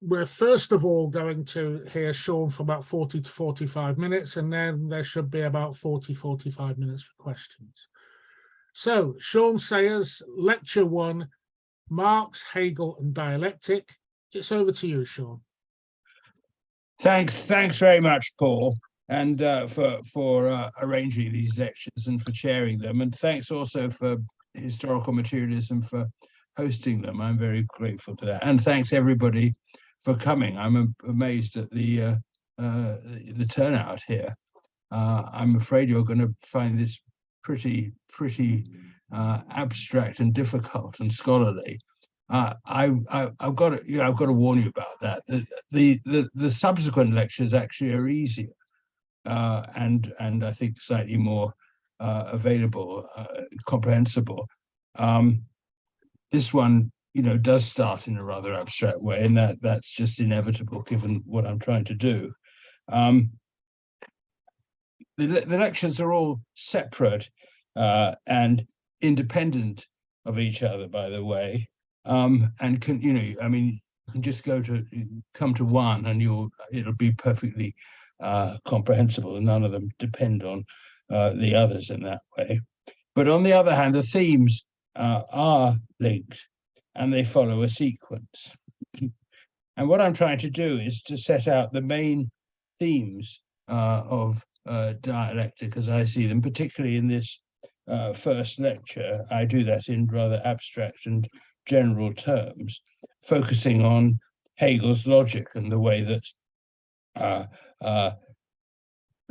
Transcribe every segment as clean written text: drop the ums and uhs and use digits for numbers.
we're first of all going to hear Sean for about 40 to 45 minutes, and then there should be about 45 minutes for questions. So, Sean Sayers, Lecture 1, Marx, Hegel and Dialectic. It's over to you, Sean. Thanks very much, Paul, and for arranging these lectures and for chairing them. And thanks also for Historical Materialism for hosting them. I'm very grateful to that. And thanks everybody for coming. I'm amazed at the turnout here. I'm afraid you're going to find this pretty abstract and difficult and scholarly. I've got to warn you about that. The subsequent lectures actually are easier and I think slightly more available, comprehensible. This one, does start in a rather abstract way, and that's just inevitable given what I'm trying to do. The lectures are all separate and independent of each other, by the way, and can you can just come to one, and it'll be perfectly comprehensible, and none of them depend on the others in that way. But on the other hand, the themes are linked, and they follow a sequence. And what I'm trying to do is to set out the main themes of dialectic as I see them, particularly in this first lecture. I do that in rather abstract and general terms, focusing on Hegel's logic and the way that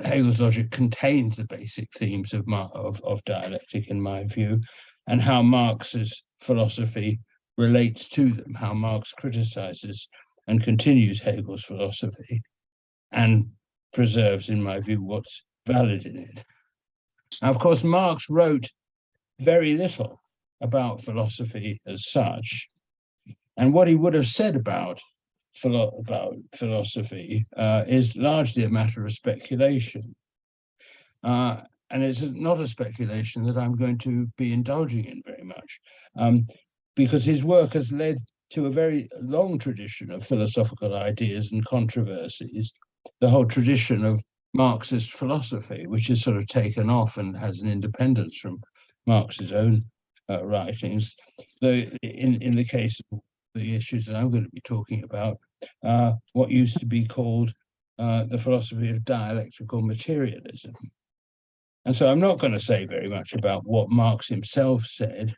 Hegel's logic contains the basic themes of dialectic, in my view, and how Marx's philosophy relates to them, how Marx criticizes and continues Hegel's philosophy and preserves, in my view, what's valid in it. Now, of course, Marx wrote very little about philosophy as such, and what he would have said about philosophy is largely a matter of speculation. And it's not a speculation that I'm going to be indulging in very much, because his work has led to a very long tradition of philosophical ideas and controversies, the whole tradition of Marxist philosophy, which is sort of taken off and has an independence from Marx's own writings. Though in the case of the issues that I'm going to be talking about, what used to be called the philosophy of dialectical materialism. And so I'm not going to say very much about what Marx himself said.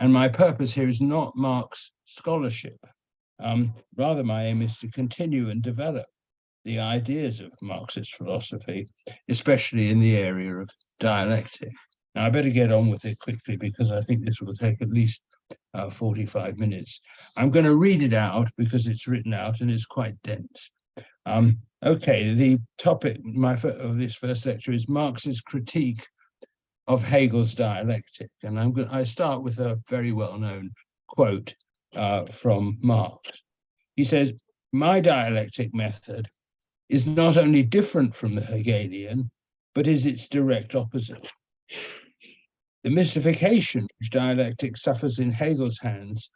And my purpose here is not Marx scholarship. Rather, my aim is to continue and develop the ideas of Marxist philosophy, especially in the area of dialectic. Now, I better get on with it quickly because I think this will take at least 45 minutes. I'm going to read it out because it's written out and it's quite dense. Okay, the topic of this first lecture is Marx's critique of Hegel's dialectic. And I start with a very well-known quote from Marx. He says, "My dialectic method is not only different from the Hegelian, but is its direct opposite. The mystification which dialectic suffers in Hegel's hands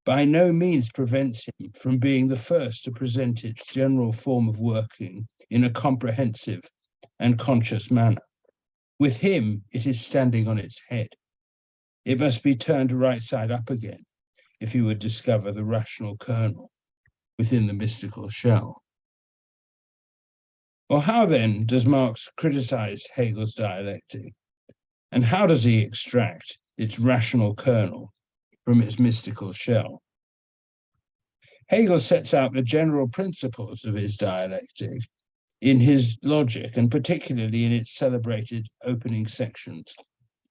by no means prevents him from being the first to present its general form of working in a comprehensive and conscious manner. With him, it is standing on its head. It must be turned right side up again if he would discover the rational kernel within the mystical shell." Well, how then does Marx criticize Hegel's dialectic? And how does he extract its rational kernel from its mystical shell? Hegel sets out the general principles of his dialectic in his logic, and particularly in its celebrated opening sections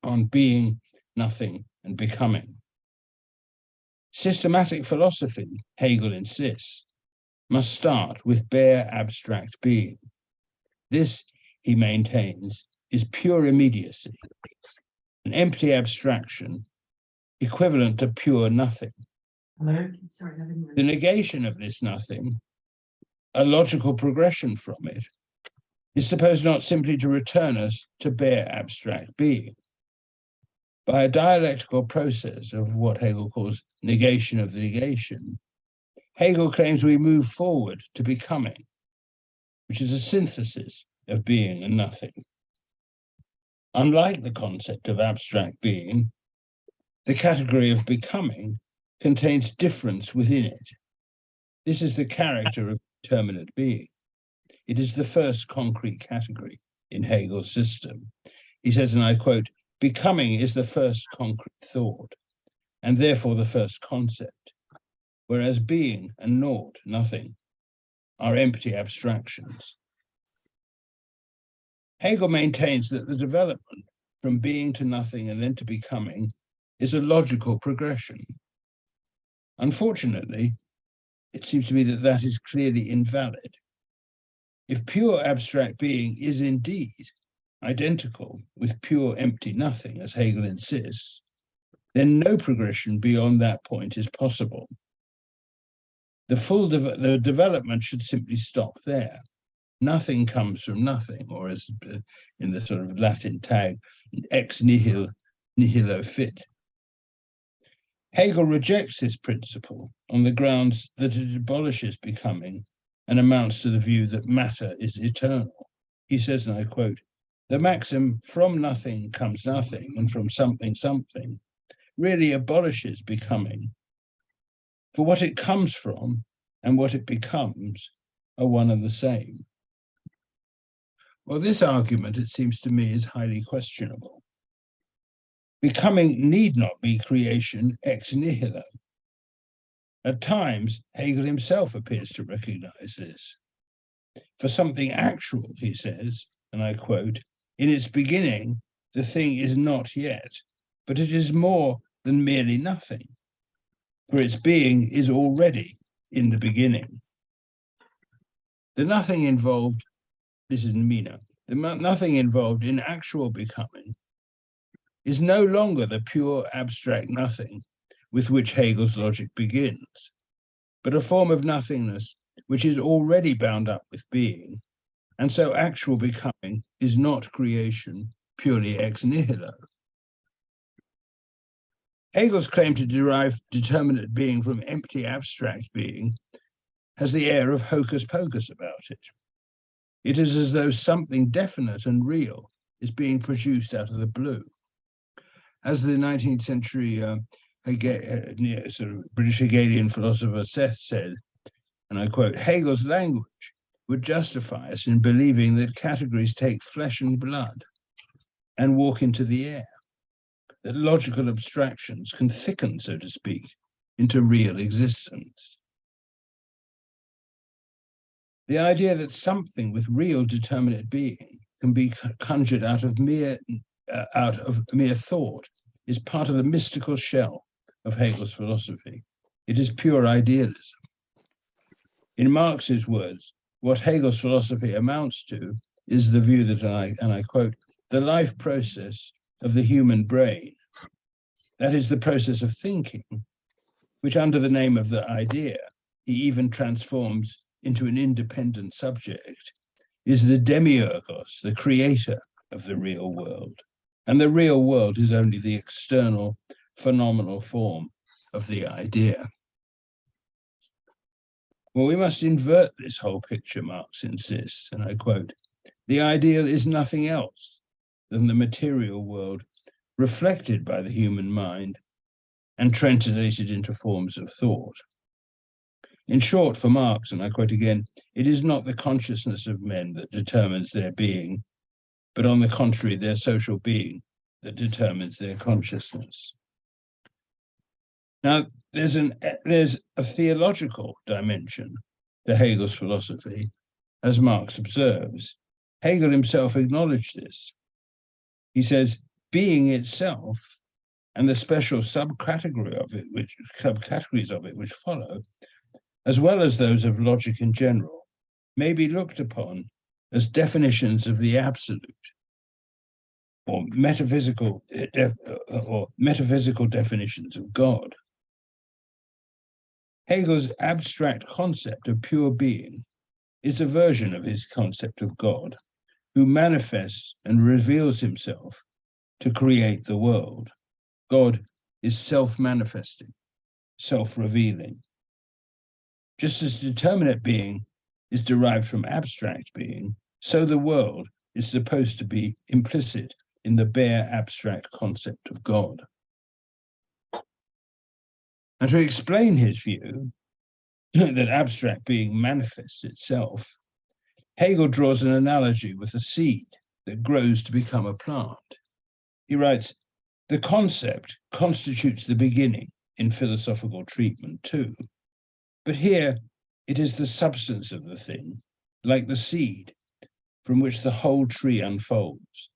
on being, nothing, and becoming. Systematic philosophy, Hegel insists, must start with bare abstract being. This, he maintains, is pure immediacy, an empty abstraction equivalent to pure nothing. Hello? Sorry, The negation of this nothing, a logical progression from it, is supposed not simply to return us to bare abstract being. By a dialectical process of what Hegel calls negation of the negation, Hegel claims we move forward to becoming, which is a synthesis of being and nothing. Unlike the concept of abstract being, the category of becoming contains difference within it. This is the character of determinate being. It is the first concrete category in Hegel's system. He says, and I quote, "Becoming is the first concrete thought, and therefore the first concept, whereas being and naught, nothing, are empty abstractions." Hegel maintains that the development from being to nothing and then to becoming is a logical progression. Unfortunately, it seems to me that that is clearly invalid. If pure abstract being is indeed identical with pure empty nothing, as Hegel insists, then no progression beyond that point is possible. The development should simply stop there. Nothing comes from nothing, or as in the sort of Latin tag, ex nihilo fit. Hegel rejects this principle on the grounds that it abolishes becoming and amounts to the view that matter is eternal. He says, and I quote, "The maxim from nothing comes nothing and from something something really abolishes becoming. For what it comes from and what it becomes are one and the same." Well, this argument, it seems to me, is highly questionable. Becoming need not be creation ex nihilo. At times, Hegel himself appears to recognize this. For something actual, he says, and I quote, "In its beginning, the thing is not yet, but it is more than merely nothing, for its being is already in the beginning." The nothing involved, this is Mina, the nothing involved in actual becoming is no longer the pure abstract nothing with which Hegel's logic begins, but a form of nothingness which is already bound up with being, and so actual becoming is not creation purely ex nihilo. Hegel's claim to derive determinate being from empty abstract being has the air of hocus pocus about it. It is as though something definite and real is being produced out of the blue. As the 19th century sort of British Hegelian philosopher Seth said, and I quote, "Hegel's language would justify us in believing that categories take flesh and blood and walk into the air, that logical abstractions can thicken, so to speak, into real existence." The idea that something with real determinate being can be conjured out of mere thought is part of the mystical shell of Hegel's philosophy. It is pure idealism. In Marx's words, what Hegel's philosophy amounts to is the view that, and I quote, "the life process of the human brain, that is the process of thinking, which under the name of the idea, he even transforms into an independent subject, is the demiurgos, the creator of the real world. And the real world is only the external phenomenal form of the idea." Well, we must invert this whole picture, Marx insists, and I quote, "The ideal is nothing else than the material world reflected by the human mind and translated into forms of thought." In short, for Marx, and I quote again, "It is not the consciousness of men that determines their being, but on the contrary, their social being that determines their consciousness." Now, there's a theological dimension to Hegel's philosophy, as Marx observes. Hegel himself acknowledged this. He says, "Being itself and the special subcategories of it which follow, as well as those of logic in general, may be looked upon as definitions of the absolute, or metaphysical definitions of God." Hegel's abstract concept of pure being is a version of his concept of God, who manifests and reveals himself to create the world. God is self-manifesting, self-revealing. Just as determinate being is derived from abstract being, so the world is supposed to be implicit in the bare abstract concept of God. And to explain his view that abstract being manifests itself, Hegel draws an analogy with a seed that grows to become a plant. He writes, "The concept constitutes the beginning in philosophical treatment too, but here it is the substance of the thing, like the seed from which the whole tree unfolds.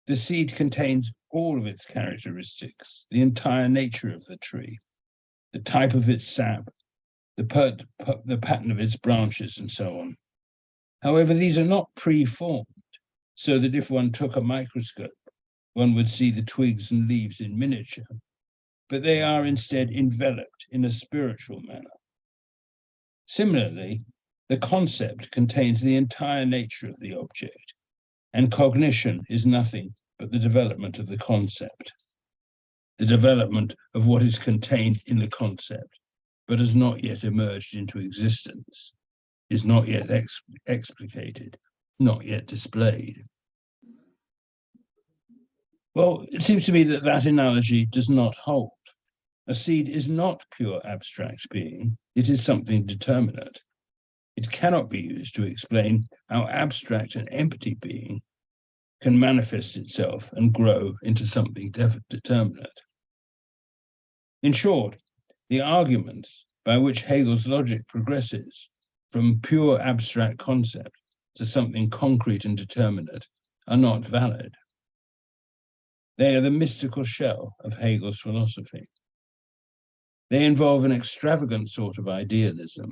The seed contains all of its characteristics, the entire nature of the tree, the type of its sap, the pattern of its branches, and so on. However, these are not pre-formed, so that if one took a microscope, one would see the twigs and leaves in miniature, but they are instead enveloped in a spiritual manner. Similarly, the concept contains the entire nature of the object, and cognition is nothing but the development of the concept, the development of what is contained in the concept, but has not yet emerged into existence, is not yet explicated, not yet displayed." Well, it seems to me that that analogy does not hold. A seed is not pure abstract being, it is something determinate. It cannot be used to explain how abstract and empty being can manifest itself and grow into something determinate. In short, the arguments by which Hegel's logic progresses from pure abstract concept to something concrete and determinate are not valid. They are the mystical shell of Hegel's philosophy. They involve an extravagant sort of idealism,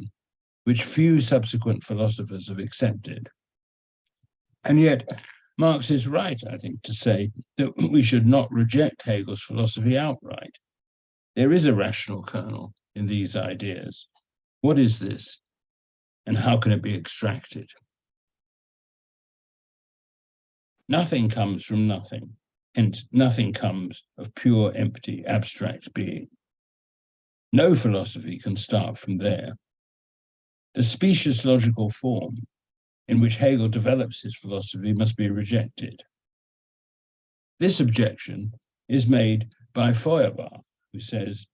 which few subsequent philosophers have accepted. And yet, Marx is right, I think, to say that we should not reject Hegel's philosophy outright. There is a rational kernel in these ideas. What is this, and how can it be extracted? Nothing comes from nothing, hence nothing comes of pure, empty, abstract being. No philosophy can start from there. The specious logical form in which Hegel develops his philosophy must be rejected. This objection is made by Feuerbach, who says,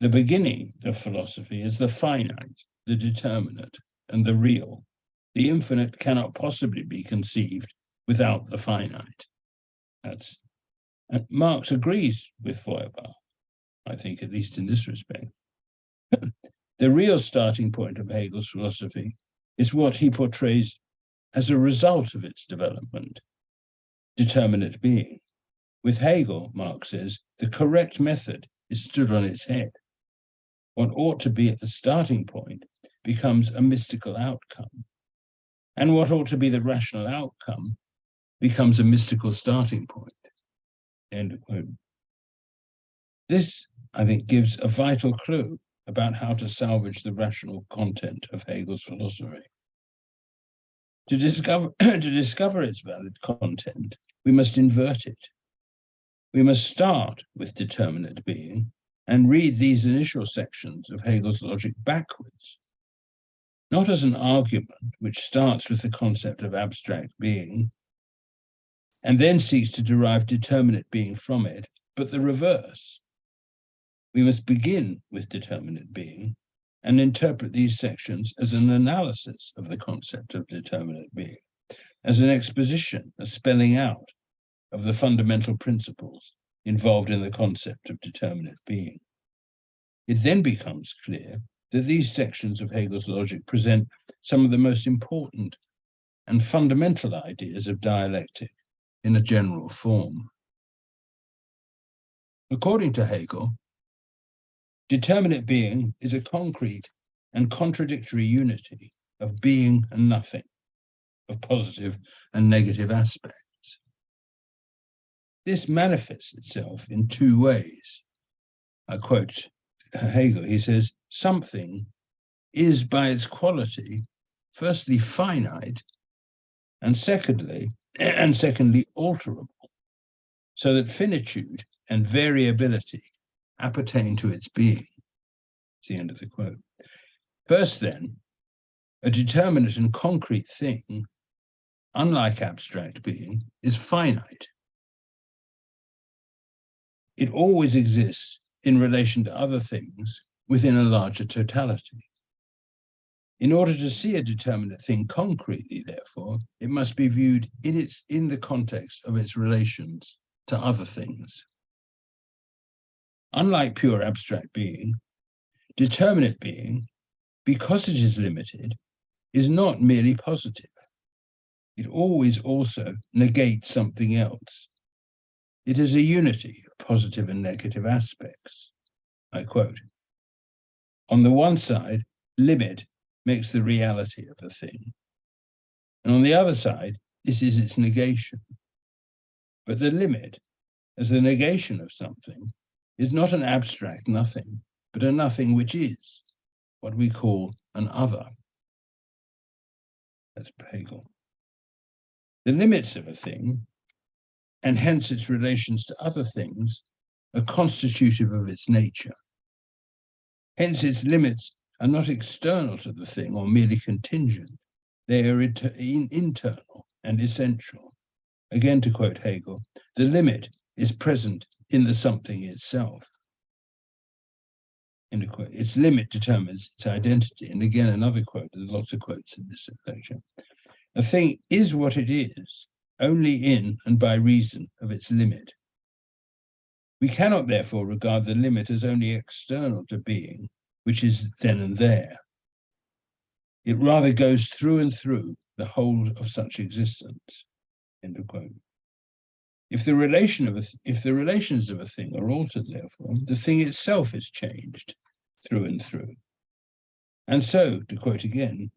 "The beginning of philosophy is the finite, the determinate, and the real. The infinite cannot possibly be conceived without the finite." And Marx agrees with Feuerbach, I think, at least in this respect. The real starting point of Hegel's philosophy is what he portrays as a result of its development, determinate being. With Hegel, Marx says, the correct method is stood on its head. What ought to be at the starting point becomes a mystical outcome, and what ought to be the rational outcome becomes a mystical starting point. End of quote. This, I think, gives a vital clue about how to salvage the rational content of Hegel's philosophy. To discover its valid content, we must invert it. We must start with determinate being and read these initial sections of Hegel's logic backwards, not as an argument which starts with the concept of abstract being and then seeks to derive determinate being from it, but the reverse. We must begin with determinate being and interpret these sections as an analysis of the concept of determinate being, as an exposition, a spelling out of the fundamental principles involved in the concept of determinate being. It then becomes clear that these sections of Hegel's logic present some of the most important and fundamental ideas of dialectic in a general form. According to Hegel, determinate being is a concrete and contradictory unity of being and nothing, of positive and negative aspects. This manifests itself in two ways. I quote Hegel, he says, "Something is by its quality, firstly finite, and secondly alterable, so that finitude and variability appertain to its being." It's the end of the quote. First then, a determinate and concrete thing, unlike abstract being, is finite. It always exists in relation to other things within a larger totality. In order to see a determinate thing concretely, therefore, it must be viewed in the context of its relations to other things. Unlike pure abstract being, determinate being, because it is limited, is not merely positive. It always also negates something else. It is a unity of positive and negative aspects. I quote, "On the one side, limit makes the reality of a thing. And on the other side, this is its negation. But the limit, as the negation of something, is not an abstract nothing, but a nothing which is what we call an other." That's Hegel. The limits of a thing, and hence its relations to other things, are constitutive of its nature. Hence its limits are not external to the thing or merely contingent. They are internal and essential. Again, to quote Hegel, the limit is present in the something itself. End of quote. Its limit determines its identity. And again, another quote, there's lots of quotes in this lecture. A thing is what it is, only in and by reason of its limit. We cannot therefore regard the limit as only external to being, which is then and there. It rather goes through and through the whole of such existence. End of quote. If the relations of a thing are altered, therefore, the thing itself is changed through and through. And so, to quote again,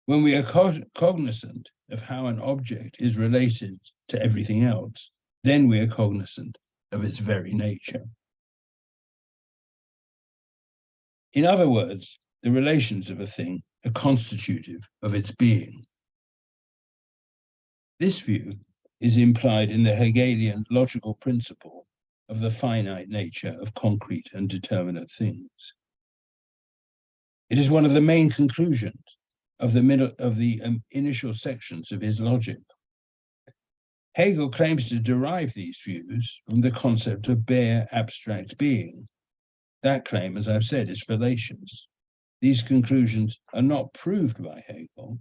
when we are cognizant of how an object is related to everything else, then we are cognizant of its very nature. In other words, the relations of a thing are constitutive of its being. This view is implied in the Hegelian logical principle of the finite nature of concrete and determinate things. It is one of the main conclusions of the initial sections of his logic. Hegel claims to derive these views from the concept of bare abstract being. That claim, as I've said, is fallacious. These conclusions are not proved by Hegel.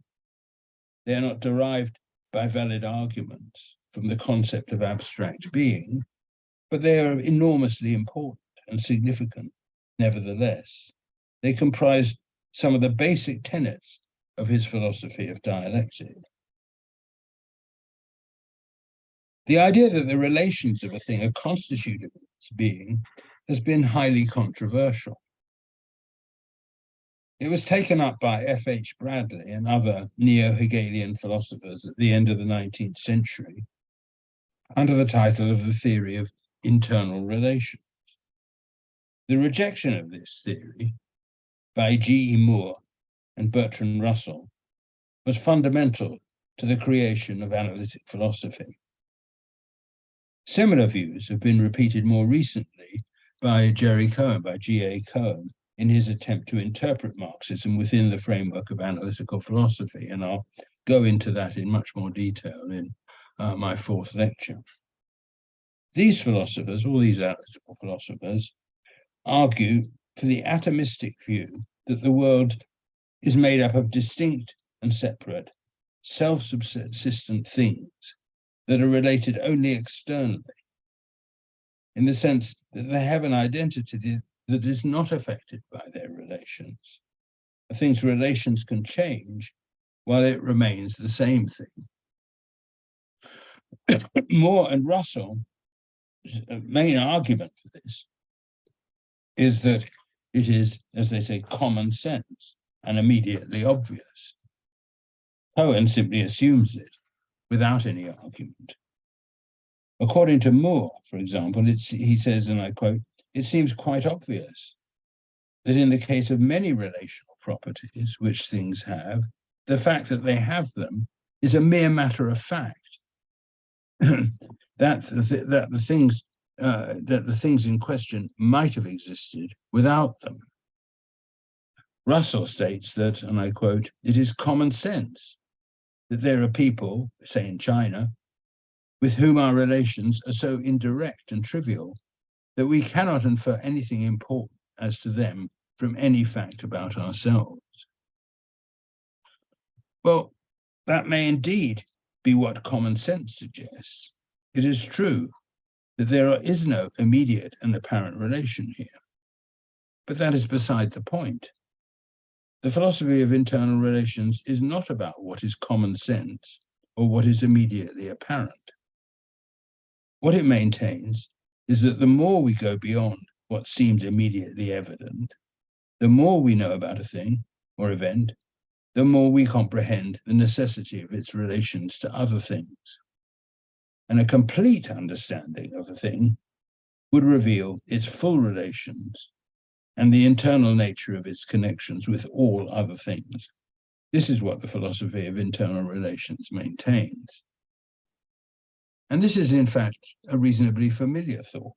They are not derived by valid arguments from the concept of abstract being, but they are enormously important and significant nevertheless. They comprise some of the basic tenets of his philosophy of dialectic. The idea that the relations of a thing are constitutive of its being has been highly controversial. It was taken up by F.H. Bradley and other neo-Hegelian philosophers at the end of the 19th century under the title of the theory of internal relations. The rejection of this theory by G.E. Moore and Bertrand Russell was fundamental to the creation of analytic philosophy. Similar views have been repeated more recently by G.A. Cohen, in his attempt to interpret Marxism within the framework of analytical philosophy, and I'll go into that in much more detail in my fourth lecture. These philosophers, all these analytical philosophers, argue for the atomistic view that the world is made up of distinct and separate, self-subsistent things that are related only externally, in the sense that they have an identity that is not affected by their relations. A thing's relations can change while it remains the same thing. Moore and Russell's main argument for this is that it is, as they say, common sense and immediately obvious. Cohen simply assumes it without any argument. According to Moore, for example, he says, and I quote, "It seems quite obvious that in the case of many relational properties which things have, the fact that they have them is a mere matter of fact, that the things in question might have existed without them." Russell states that, and I quote, "It is common sense that there are people, say in China, with whom our relations are so indirect and trivial that we cannot infer anything important as to them from any fact about ourselves." Well, that may indeed be what common sense suggests. It is true that there is no immediate and apparent relation here, but that is beside the point. The philosophy of internal relations is not about what is common sense or what is immediately apparent. What it maintains is that the more we go beyond what seems immediately evident, the more we know about a thing or event, the more we comprehend the necessity of its relations to other things. And a complete understanding of a thing would reveal its full relations and the internal nature of its connections with all other things. This is what the philosophy of internal relations maintains. And this is, in fact, a reasonably familiar thought.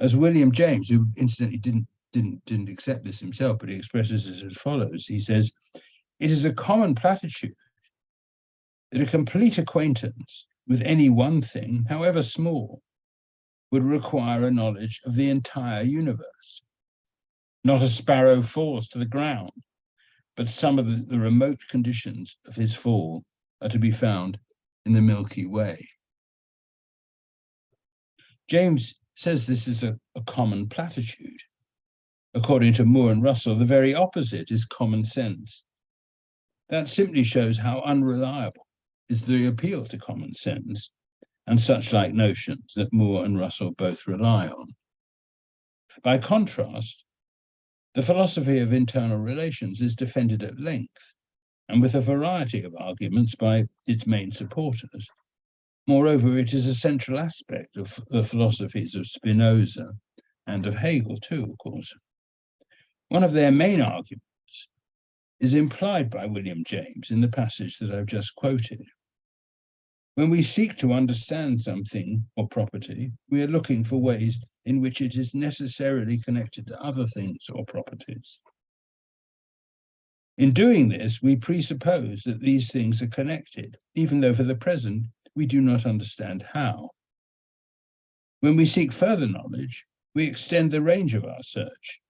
As William James, who incidentally didn't accept this himself, but he expresses it as follows. He says, "It is a common platitude that a complete acquaintance with any one thing, however small, would require a knowledge of the entire universe. Not a sparrow falls to the ground, but some of the remote conditions of his fall are to be found in the Milky Way." James says this is a common platitude. According to Moore and Russell, the very opposite is common sense. That simply shows how unreliable is the appeal to common sense and such like notions that Moore and Russell both rely on. By contrast, the philosophy of internal relations is defended at length and with a variety of arguments by its main supporters. Moreover, it is a central aspect of the philosophies of Spinoza and of Hegel too, of course. One of their main arguments is implied by William James in the passage that I've just quoted. When we seek to understand something or property, we are looking for ways in which it is necessarily connected to other things or properties. In doing this, we presuppose that these things are connected, even though for the present we do not understand how. When we seek further knowledge, we extend the range of our search,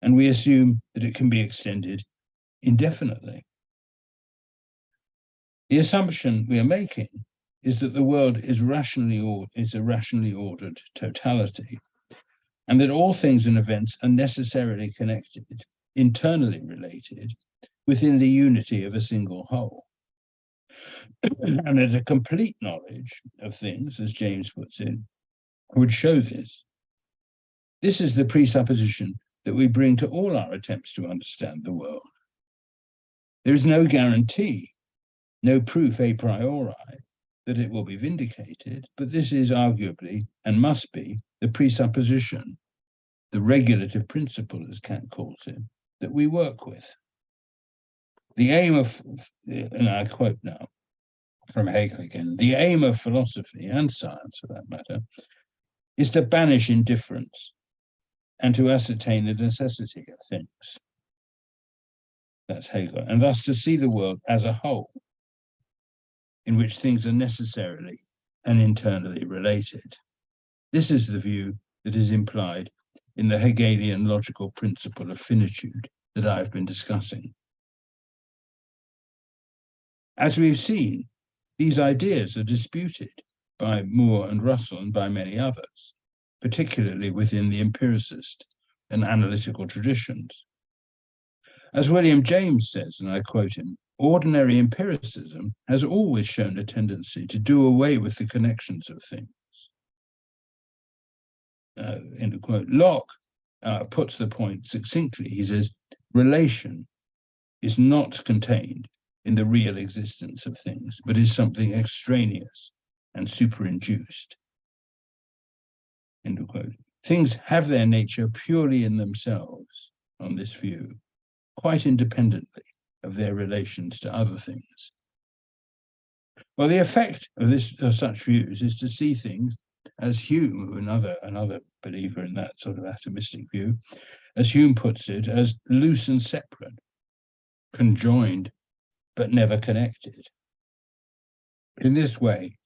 and we assume that it can be extended indefinitely. The assumption we are making is that the world is a rationally ordered totality, and that all things and events are necessarily connected, internally related, within the unity of a single whole. And that a complete knowledge of things, as James puts it, would show this. This is the presupposition that we bring to all our attempts to understand the world. There is no guarantee, no proof a priori, that it will be vindicated, but this is arguably, and must be, the presupposition, the regulative principle, as Kant calls it, that we work with. The aim of, and I quote now from Hegel again, the aim of philosophy and science, for that matter, is to banish indifference and to ascertain the necessity of things. That's Hegel, and thus to see the world as a whole, in which things are necessarily and internally related. This is the view that is implied in the Hegelian logical principle of finitude that I've been discussing. As we've seen, these ideas are disputed by Moore and Russell and by many others, particularly within the empiricist and analytical traditions. As William James says, and I quote him, "Ordinary empiricism has always shown a tendency to do away with the connections of things." End of quote. Locke puts the point succinctly. He says, "Relation is not contained in the real existence of things, but is something extraneous and superinduced." End of quote. Things have their nature purely in themselves on this view, quite independently of their relations to other things. Well, the effect of such views is to see things, as Hume, another believer in that sort of atomistic view, as Hume puts it, as loose and separate, conjoined but never connected. In this way,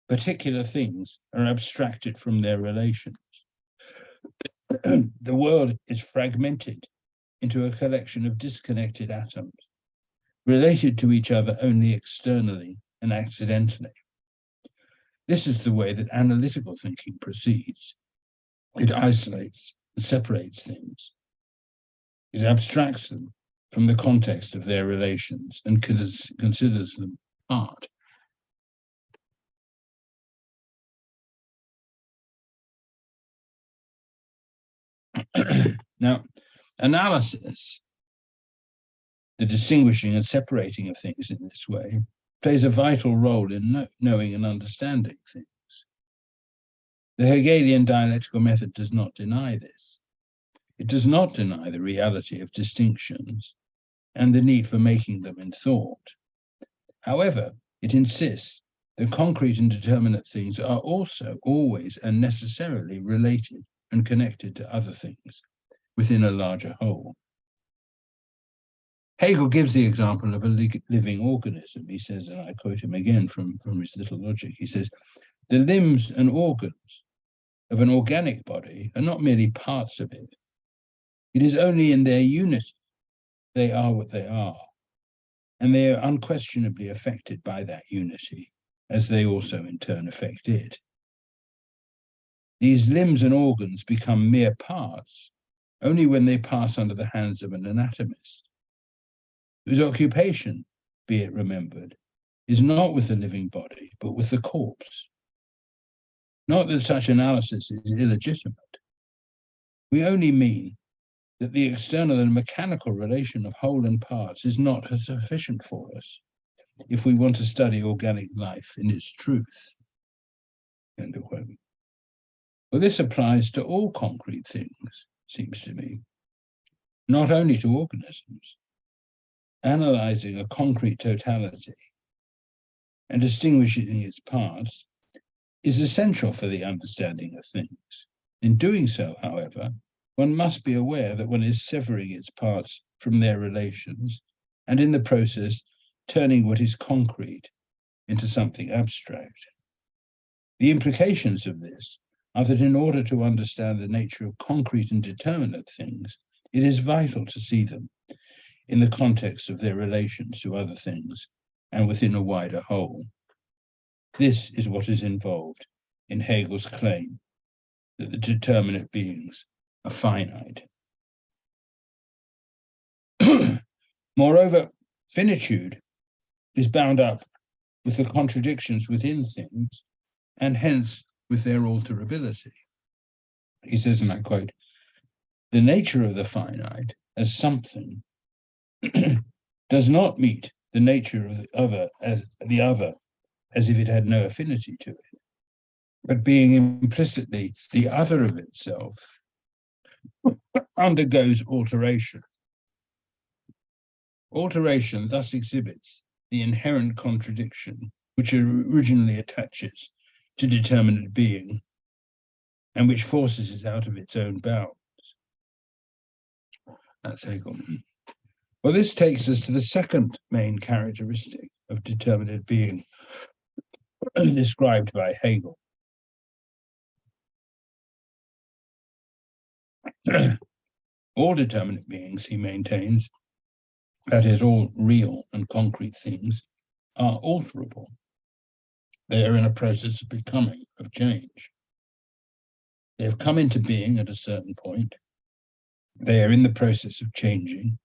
particular things are abstracted from their relations. The world is fragmented into a collection of disconnected atoms, related to each other only externally and accidentally. This is the way that analytical thinking proceeds. It isolates and separates things. It abstracts them from the context of their relations and considers them part. Now, analysis, the distinguishing and separating of things in this way, plays a vital role in knowing and understanding things. The Hegelian dialectical method does not deny this. It does not deny the reality of distinctions and the need for making them in thought. However, it insists that concrete and determinate things are also always and necessarily related and connected to other things within a larger whole. Hegel gives the example of a living organism. He says, and I quote him again from his Little Logic, he says, "The limbs and organs of an organic body are not merely parts of it. It is only in their unity they are what they are, and they are unquestionably affected by that unity, as they also in turn affect it. These limbs and organs become mere parts only when they pass under the hands of an anatomist, whose occupation, be it remembered, is not with the living body, but with the corpse. Not that such analysis is illegitimate. We only mean that the external and mechanical relation of whole and parts is not sufficient for us if we want to study organic life in its truth." End of quote. Well, this applies to all concrete things, seems to me, not only to organisms. Analyzing a concrete totality and distinguishing its parts is essential for the understanding of things. In doing so, however, one must be aware that one is severing its parts from their relations and in the process turning what is concrete into something abstract. The implications of this are that in order to understand the nature of concrete and determinate things, it is vital to see them in the context of their relations to other things and within a wider whole. This is what is involved in Hegel's claim that the determinate beings are finite. Moreover, finitude is bound up with the contradictions within things and hence with their alterability. He says, and I quote, "The nature of the finite as something does not meet the nature of the other as if it had no affinity to it, but being implicitly the other of itself, undergoes alteration. Alteration thus exhibits the inherent contradiction which originally attaches to determinate being and which forces it out of its own bounds." That's Hegel. Well, this takes us to the second main characteristic of determinate being described by Hegel. All determinate beings, he maintains, that is, all real and concrete things, are alterable. They are in a process of becoming, of change. They have come into being at a certain point. They are in the process of changing,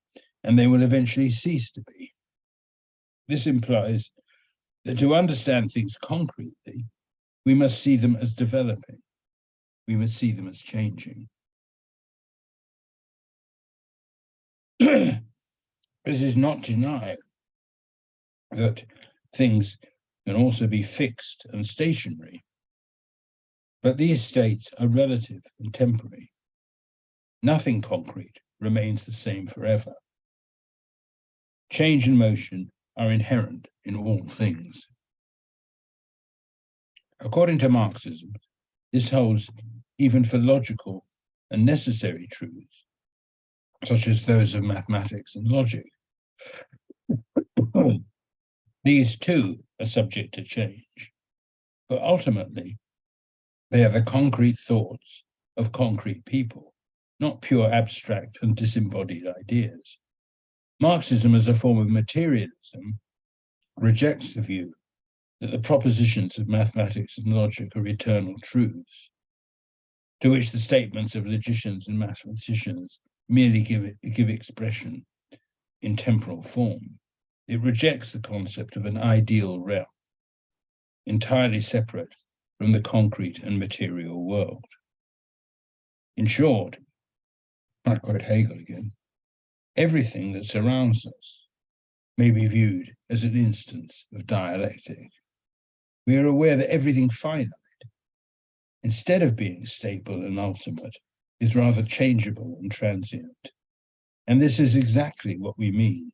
and they will eventually cease to be. This implies that to understand things concretely, we must see them as developing. We must see them as changing. This is not denial that things can also be fixed and stationary, but these states are relative and temporary. Nothing concrete remains the same forever. Change and motion are inherent in all things. According to Marxism, this holds even for logical and necessary truths, such as those of mathematics and logic. These too are subject to change, but ultimately they are the concrete thoughts of concrete people, not pure abstract and disembodied ideas. Marxism as a form of materialism rejects the view that the propositions of mathematics and logic are eternal truths, to which the statements of logicians and mathematicians merely give expression in temporal form. It rejects the concept of an ideal realm, entirely separate from the concrete and material world. In short, I quote Hegel again, everything that surrounds us may be viewed as an instance of dialectic. We are aware that everything finite, instead of being stable and ultimate, is rather changeable and transient. And this is exactly what we mean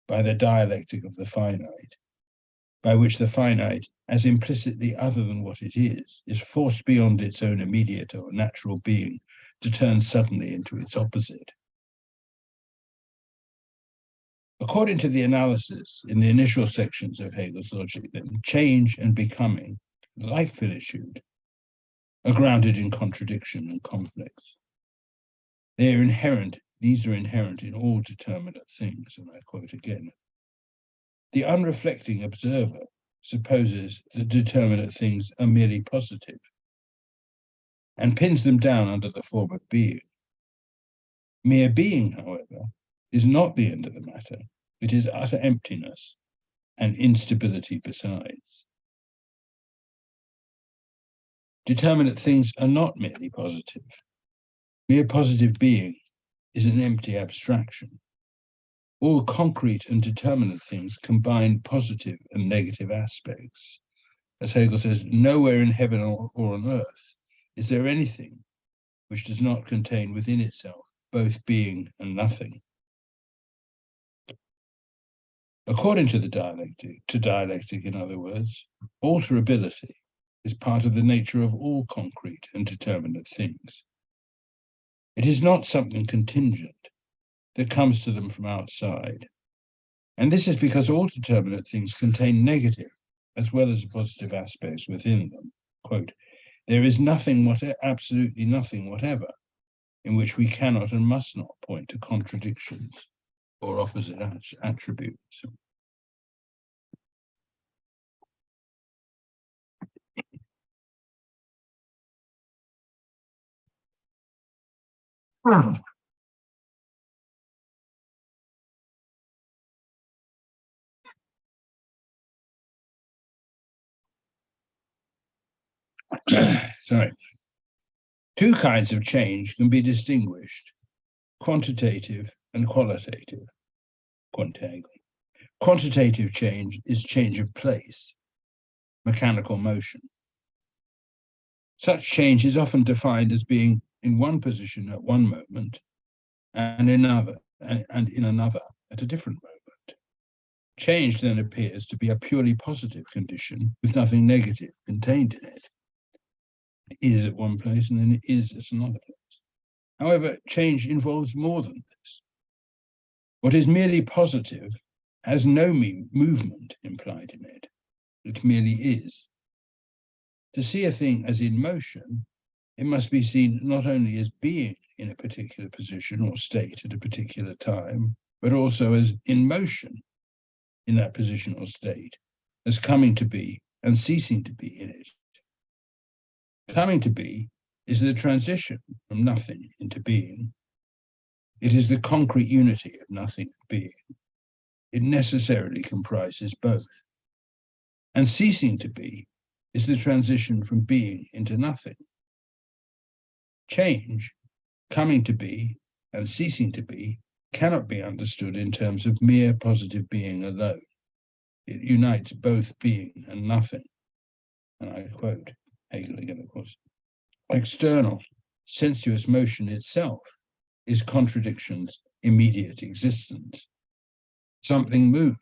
by the dialectic of the finite, by which the finite, as implicitly other than what it is forced beyond its own immediate or natural being to turn suddenly into its opposite. According to the analysis in the initial sections of Hegel's logic, then, change and becoming, like finitude, are grounded in contradiction and conflicts. These are inherent in all determinate things, and I quote again. The unreflecting observer supposes that determinate things are merely positive and pins them down under the form of being. Mere being, however, is not the end of the matter. It is utter emptiness and instability besides. Determinate things are not merely positive. Mere positive being is an empty abstraction. All concrete and determinate things combine positive and negative aspects. As Hegel says, nowhere in heaven or on earth is there anything which does not contain within itself both being and nothing. According to the dialectic, in other words, alterability is part of the nature of all concrete and determinate things. It is not something contingent that comes to them from outside. And this is because all determinate things contain negative as well as positive aspects within them. Quote, there is nothing, absolutely nothing whatever, in which we cannot and must not point to contradictions or opposite attributes. Sorry. Two kinds of change can be distinguished, quantitative and qualitative. Quantitative change is change of place, mechanical motion. Such change is often defined as being in one position at one moment and in another at a different moment. Change then appears to be a purely positive condition with nothing negative contained in it. It is at one place and then it is at another place. However, change involves more than this. What is merely positive has no movement implied in it. It merely is. To see a thing as in motion, it must be seen not only as being in a particular position or state at a particular time, but also as in motion in that position or state, as coming to be and ceasing to be in it. Coming to be is the transition from nothing into being. It is the concrete unity of nothing and being. It necessarily comprises both. And ceasing to be is the transition from being into nothing. Change, coming to be and ceasing to be, cannot be understood in terms of mere positive being alone. It unites both being and nothing. And I quote Hegel again, of course. External, sensuous motion itself is contradiction's immediate existence. Something moves,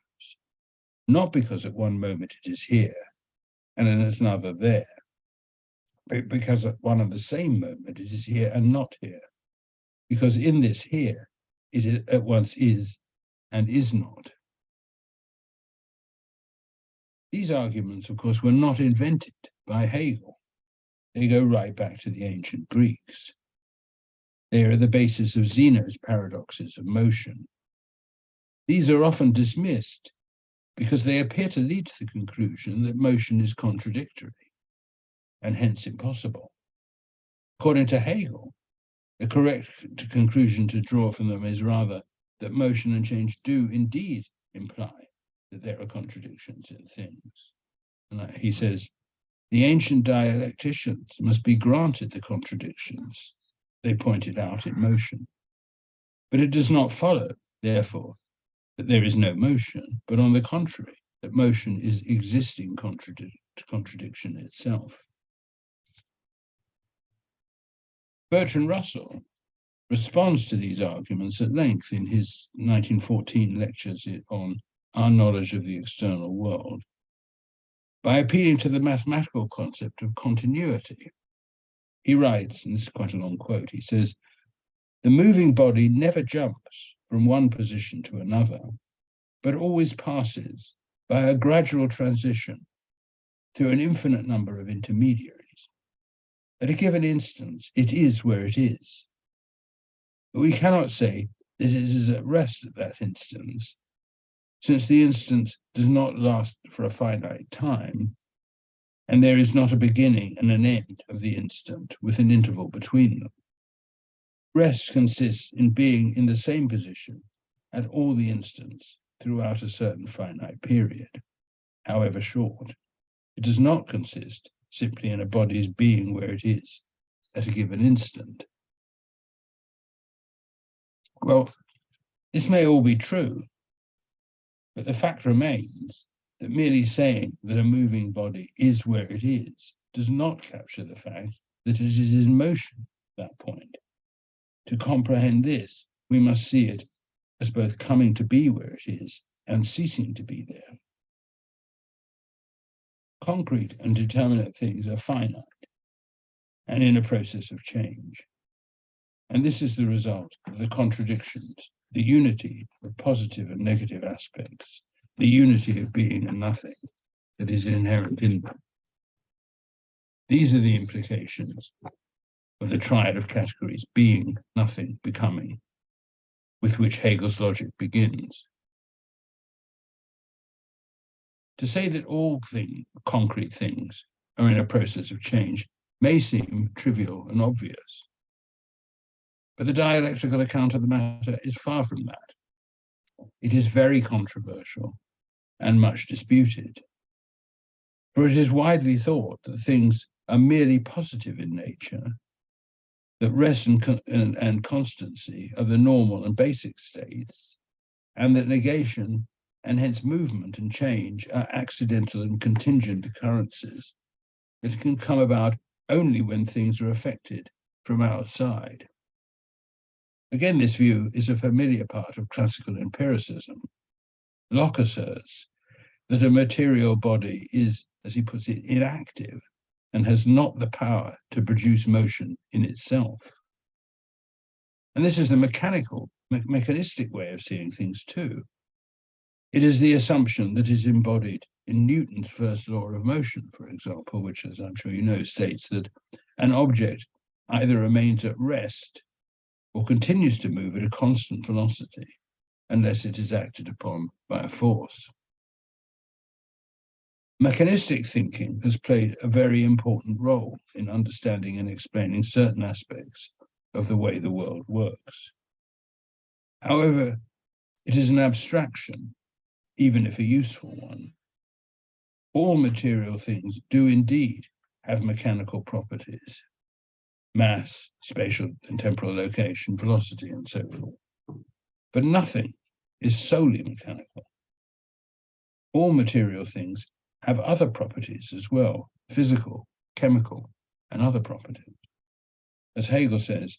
not because at one moment it is here and at another there, but because at one and the same moment it is here and not here. Because in this here, it at once is and is not. These arguments, of course, were not invented by Hegel. They go right back to the ancient Greeks. They are the basis of Zeno's paradoxes of motion. These are often dismissed because they appear to lead to the conclusion that motion is contradictory and hence impossible. According to Hegel, the correct conclusion to draw from them is rather that motion and change do indeed imply that there are contradictions in things. And he says, the ancient dialecticians must be granted the contradictions they pointed out in motion. But it does not follow, therefore, that there is no motion, but on the contrary, that motion is existing contradiction itself. Bertrand Russell responds to these arguments at length in his 1914 lectures on our knowledge of the external world by appealing to the mathematical concept of continuity. He writes, and this is quite a long quote, he says, "The moving body never jumps from one position to another, but always passes by a gradual transition through an infinite number of intermediaries. At a given instance, it is where it is. But we cannot say that it is at rest at that instance, since the instance does not last for a finite time, and there is not a beginning and an end of the instant with an interval between them. Rest consists in being in the same position at all the instants throughout a certain finite period, however short. It does not consist simply in a body's being where it is at a given instant." Well, this may all be true, but the fact remains that merely saying that a moving body is where it is does not capture the fact that it is in motion at that point. To comprehend this, we must see it as both coming to be where it is and ceasing to be there. Concrete and determinate things are finite and in a process of change. And this is the result of the contradictions, the unity of positive and negative aspects, the unity of being and nothing that is inherent in them. These are the implications of the triad of categories, being, nothing, becoming, with which Hegel's logic begins. To say that all concrete things are in a process of change may seem trivial and obvious, but the dialectical account of the matter is far from that. It is very controversial and much disputed, for it is widely thought that things are merely positive in nature, that rest and constancy are the normal and basic states, and that negation and hence movement and change are accidental and contingent occurrences that can come about only when things are affected from outside. Again, this view is a familiar part of classical empiricism. Locke asserts that a material body is, as he puts it, inactive and has not the power to produce motion in itself. And this is the mechanistic way of seeing things too. It is the assumption that is embodied in Newton's first law of motion, for example, which, as I'm sure you know, states that an object either remains at rest or continues to move at a constant velocity unless it is acted upon by a force. Mechanistic thinking has played a very important role in understanding and explaining certain aspects of the way the world works. However, it is an abstraction, even if a useful one. All material things do indeed have mechanical properties: mass, spatial and temporal location, velocity, and so forth. But nothing is solely mechanical. All material things have other properties as well: physical, chemical, and other properties. As Hegel says,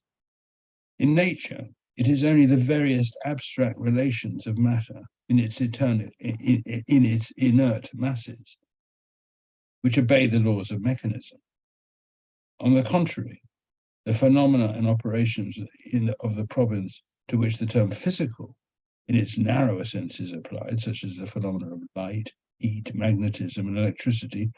in nature, it is only the various abstract relations of matter in its inert masses which obey the laws of mechanism. On the contrary, the phenomena and operations of the province to which the term physical, in its narrower sense, is applied, such as the phenomena of light, heat, magnetism, and electricity,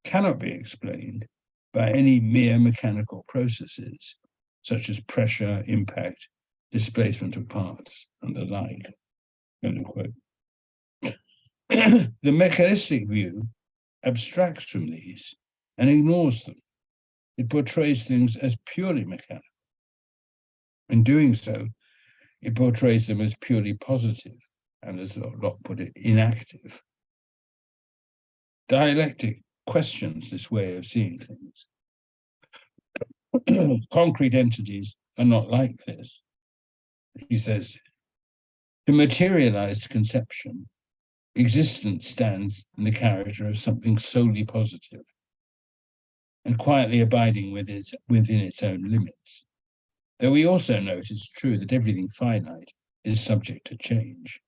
cannot be explained by any mere mechanical processes, such as pressure, impact, displacement of parts, and the like. End of quote. The mechanistic view abstracts from these and ignores them. It portrays things as purely mechanical. In doing so, it portrays them as purely positive and, as Locke put it, inactive. Dialectic questions this way of seeing things. Concrete entities are not like this. He says, to materialized conception, existence stands in the character of something solely positive and quietly abiding within its own limits. Though we also know it is true that everything finite is subject to change.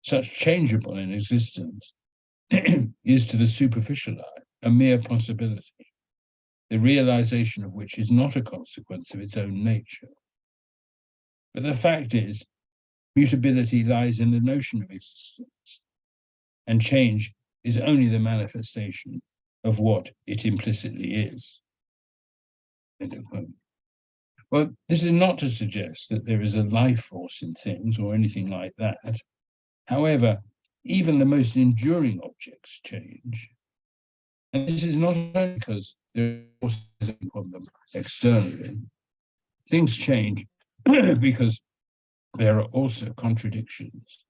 Such changeable in existence is to the superficial eye a mere possibility, the realization of which is not a consequence of its own nature. But the fact is, mutability lies in the notion of existence, and change is only the manifestation of what it implicitly is. Well, this is not to suggest that there is a life force in things or anything like that. However, even the most enduring objects change. And this is not only because there are forces upon them externally. Things change because there are also contradictions,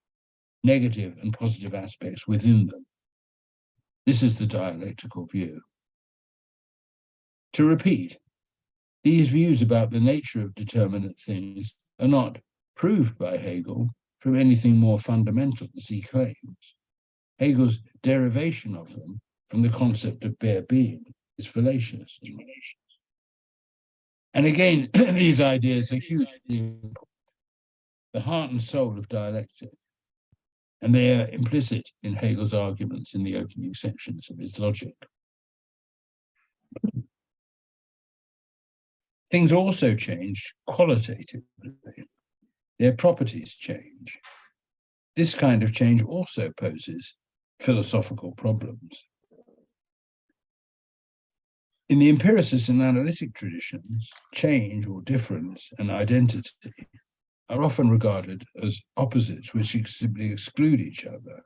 negative and positive aspects within them. This is the dialectical view. To repeat, these views about the nature of determinate things are not proved by Hegel from anything more fundamental, as he claims. Hegel's derivation of them from the concept of bare being is fallacious. And again, these ideas are hugely important, the heart and soul of dialectic, and they are implicit in Hegel's arguments in the opening sections of his logic. Things also change qualitatively. Their properties change. This kind of change also poses philosophical problems. In the empiricist and analytic traditions, change or difference and identity are often regarded as opposites which simply exclude each other.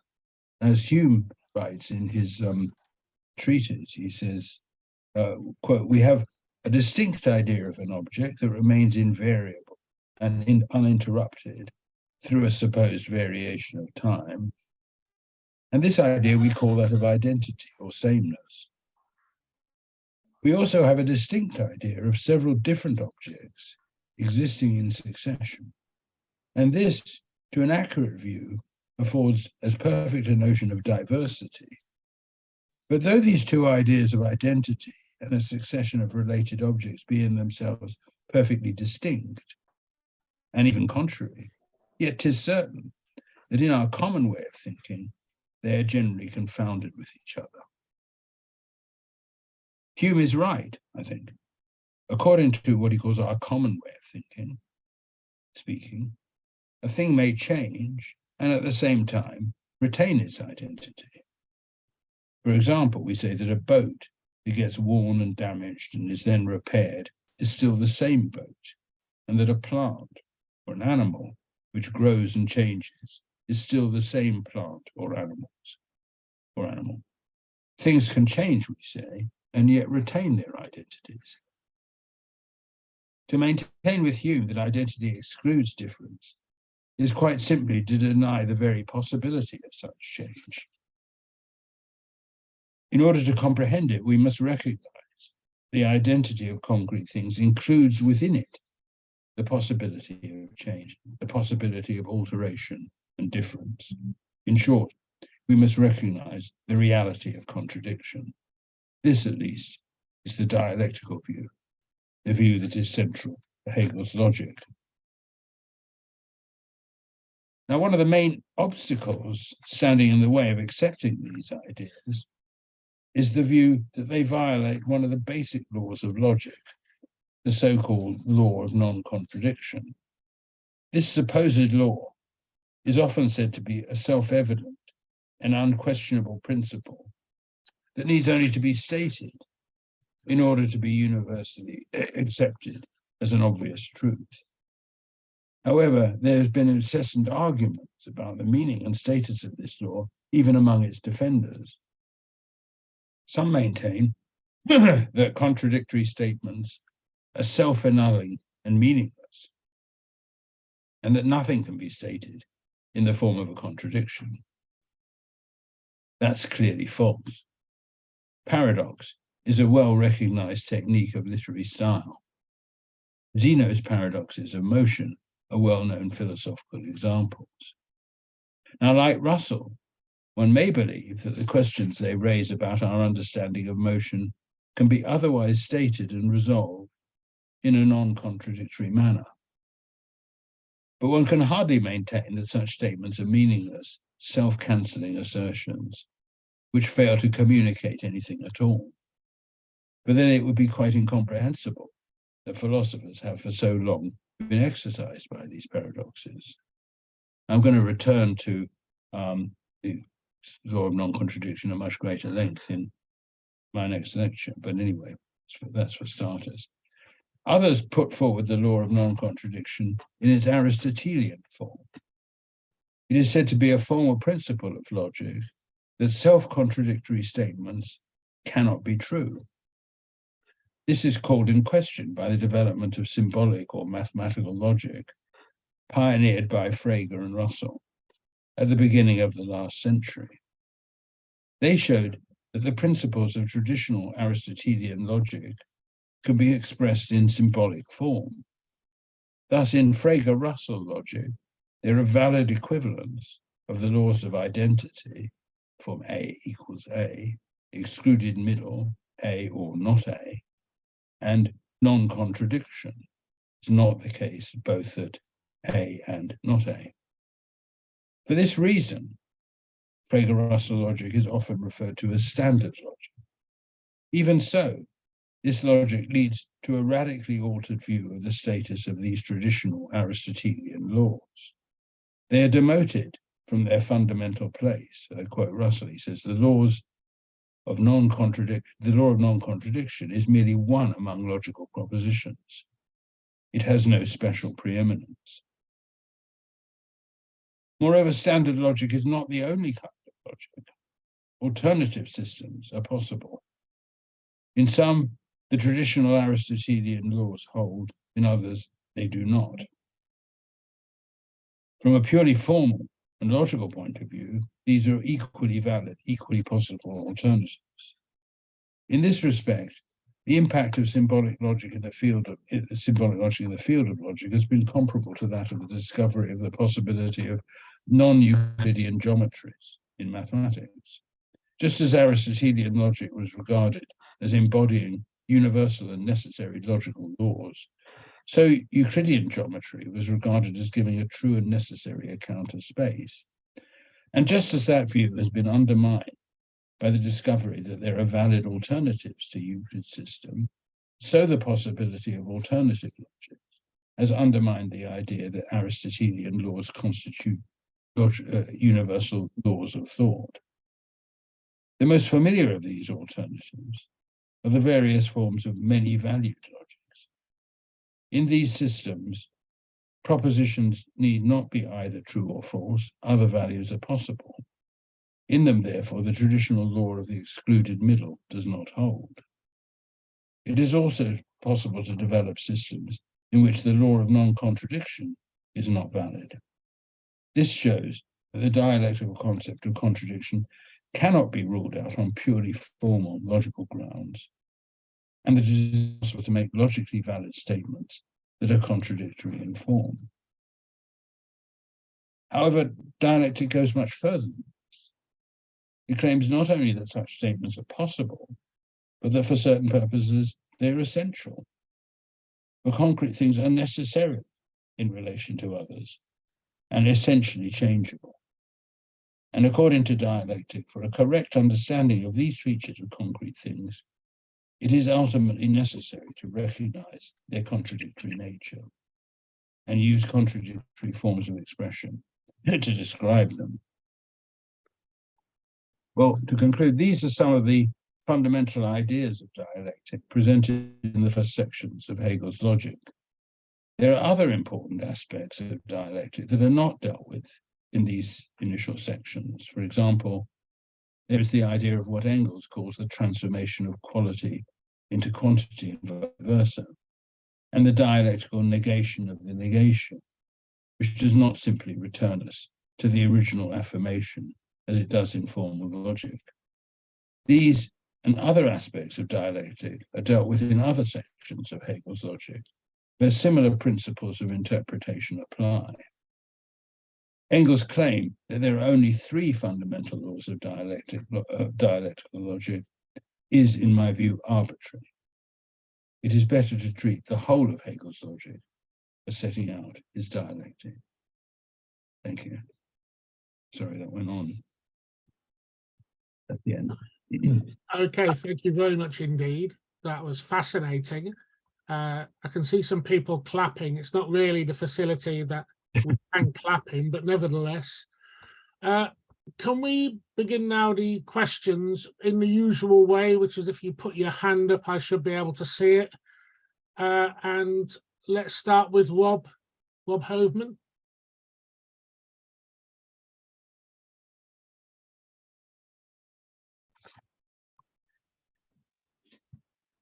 As Hume writes in his treatise, he says, quote, we have a distinct idea of an object that remains invariable and uninterrupted through a supposed variation of time. And this idea we call that of identity or sameness. We also have a distinct idea of several different objects existing in succession. And this, to an accurate view, affords as perfect a notion of diversity. But though these two ideas of identity and a succession of related objects be in themselves perfectly distinct, and even contrary, yet 'tis certain that in our common way of thinking, they are generally confounded with each other. Hume is right, I think. According to what he calls our common way of speaking, a thing may change and at the same time retain its identity. For example, we say that a boat that gets worn and damaged and is then repaired is still the same boat, and that a plant or an animal which grows and changes is still the same plant or animal. Things can change, we say, and yet retain their identities. To maintain with Hume that identity excludes difference is quite simply to deny the very possibility of such change. In order to comprehend it, we must recognize the identity of concrete things includes within it the possibility of change, the possibility of alteration and difference. In short, we must recognize the reality of contradiction. This, at least, is the dialectical view, the view that is central to Hegel's logic. Now, one of the main obstacles standing in the way of accepting these ideas is the view that they violate one of the basic laws of logic, the so-called law of non-contradiction. This supposed law is often said to be a self-evident and unquestionable principle that needs only to be stated in order to be universally accepted as an obvious truth. However, there has been incessant arguments about the meaning and status of this law, even among its defenders. Some maintain that contradictory statements are self-annulling and meaningless, and that nothing can be stated in the form of a contradiction. That's clearly false. Paradox is a well-recognized technique of literary style. Zeno's paradoxes of motion are well-known philosophical examples. Now, like Russell, one may believe that the questions they raise about our understanding of motion can be otherwise stated and resolved in a non-contradictory manner. But one can hardly maintain that such statements are meaningless, self-cancelling assertions, which fail to communicate anything at all. But then it would be quite incomprehensible that philosophers have for so long been exercised by these paradoxes. I'm going to return to the law of non-contradiction at much greater length in my next lecture, but anyway, that's for starters. Others put forward the law of non-contradiction in its Aristotelian form. It is said to be a formal principle of logic that self-contradictory statements cannot be true. This is called in question by the development of symbolic or mathematical logic, pioneered by Frege and Russell at the beginning of the last century. They showed that the principles of traditional Aristotelian logic can be expressed in symbolic form. Thus, in Frege-Russell logic, there are valid equivalents of the laws of identity, from A equals A, excluded middle, A or not A, and non-contradiction. It's not the case both at A and not A. For this reason, Frege-Russell logic is often referred to as standard logic. Even so, this logic leads to a radically altered view of the status of these traditional Aristotelian laws. They are demoted from their fundamental place. I quote Russell, he says, the law of non-contradiction is merely one among logical propositions. It has no special preeminence. Moreover, standard logic is not the only kind of logic. Alternative systems are possible. In some, the traditional Aristotelian laws hold, in others, they do not. From a purely formal and logical point of view, these are equally valid, equally possible alternatives. In this respect, the impact of symbolic logic in the field of logic has been comparable to that of the discovery of the possibility of non-Euclidean geometries in mathematics. Just as Aristotelian logic was regarded as embodying universal and necessary logical laws, so Euclidean geometry was regarded as giving a true and necessary account of space. And just as that view has been undermined by the discovery that there are valid alternatives to Euclid's system, so the possibility of alternative logic has undermined the idea that Aristotelian laws constitute universal laws of thought. The most familiar of these alternatives are the various forms of many-valued logics. In these systems, propositions need not be either true or false, other values are possible. In them, therefore, the traditional law of the excluded middle does not hold. It is also possible to develop systems in which the law of non-contradiction is not valid. This shows that the dialectical concept of contradiction cannot be ruled out on purely formal logical grounds, and that it is possible to make logically valid statements that are contradictory in form. However, dialectic goes much further than this. It claims not only that such statements are possible, but that for certain purposes they're essential. For concrete things are necessary in relation to others and essentially changeable. And according to dialectic, for a correct understanding of these features of concrete things, it is ultimately necessary to recognize their contradictory nature. and use contradictory forms of expression to describe them. Well, to conclude, these are some of the fundamental ideas of dialectic presented in the first sections of Hegel's logic. There are other important aspects of dialectic that are not dealt with in these initial sections. For example, there is the idea of what Engels calls the transformation of quality into quantity and vice versa, and the dialectical negation of the negation, which does not simply return us to the original affirmation as it does in formal logic. These and other aspects of dialectic are dealt with in other sections of Hegel's logic, where similar principles of interpretation apply. Engels' claim that there are only three fundamental laws of dialectical logic is, in my view, arbitrary. It is better to treat the whole of Hegel's logic as setting out his dialectic. Thank you. Sorry, that went on at the end. Okay, thank you very much indeed. That was fascinating. I can see some people clapping. It's not really the facility that we can clap in, but nevertheless. Can we begin now the questions in the usual way, which is if you put your hand up, I should be able to see it. And let's start with Rob Hoveman.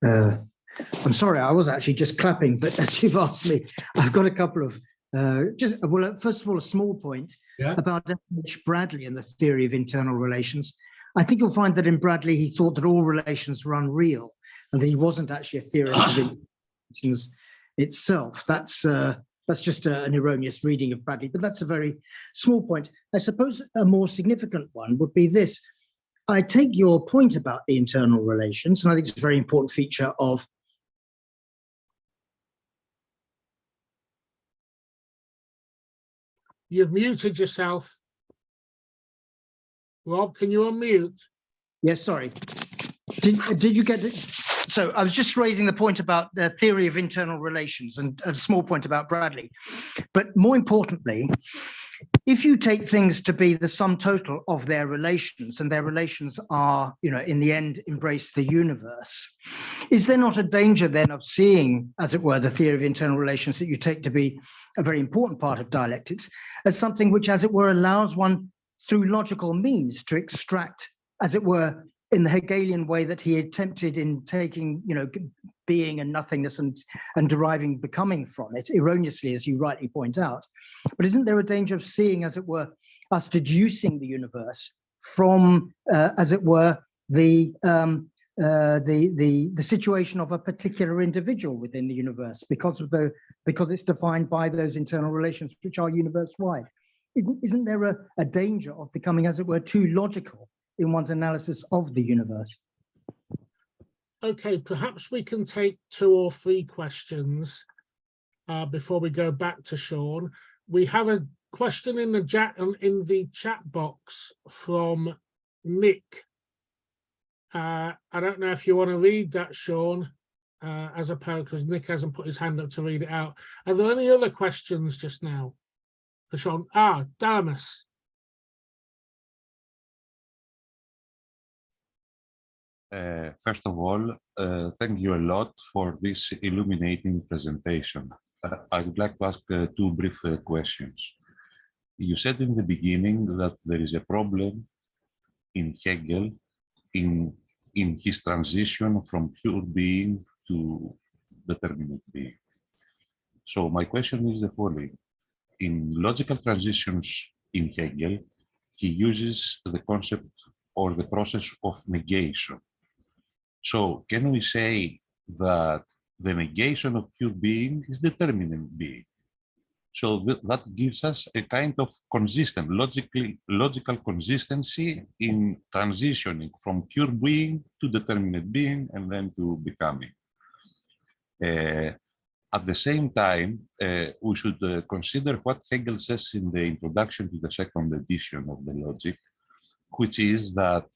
I'm sorry, I was actually just clapping, but as you've asked me, I've got a couple of first of all, a small point about H. Bradley and the theory of internal relations. I think you'll find that in Bradley, he thought that all relations were unreal and that he wasn't actually a theorist of relations itself. That's just an erroneous reading of Bradley, but that's a very small point. I suppose a more significant one would be this. I take your point about the internal relations, and I think it's a very important feature of You've muted yourself. Rob, can you unmute? Yes, sorry. Did you get it? So I was just raising the point about the theory of internal relations and a small point about Bradley. But more importantly, if you take things to be the sum total of their relations, and their relations are, in the end, embrace the universe, is there not a danger then of seeing, as it were, the theory of internal relations that you take to be a very important part of dialectics as something which, as it were, allows one through logical means to extract, as it were, in the Hegelian way that he attempted in taking, being and nothingness and deriving becoming from it, erroneously, as you rightly point out. But isn't there a danger of seeing, as it were, us deducing the universe from, as it were, the situation of a particular individual within the universe because it's defined by those internal relations which are universe-wide? Isn't there a danger of becoming, as it were, too logical in one's analysis of the universe? Okay, perhaps we can take 2 or 3 questions before we go back to Sean. We have a question in the chat box from Nick. I don't know if you want to read that, Sean, as opposed, because Nick hasn't put his hand up to read it out. Are there any other questions just now for Sean? Damas. First of all, thank you a lot for this illuminating presentation. I would like to ask 2 brief questions. You said in the beginning that there is a problem in Hegel in his transition from pure being to determinate being. So my question is the following. In logical transitions in Hegel, he uses the concept or the process of negation. So can we say that the negation of pure being is determinate being? So that gives us a kind of consistent, logical consistency in transitioning from pure being to determinate being and then to becoming. At the same time, we should consider what Hegel says in the introduction to the 2nd edition of the Logic, which is that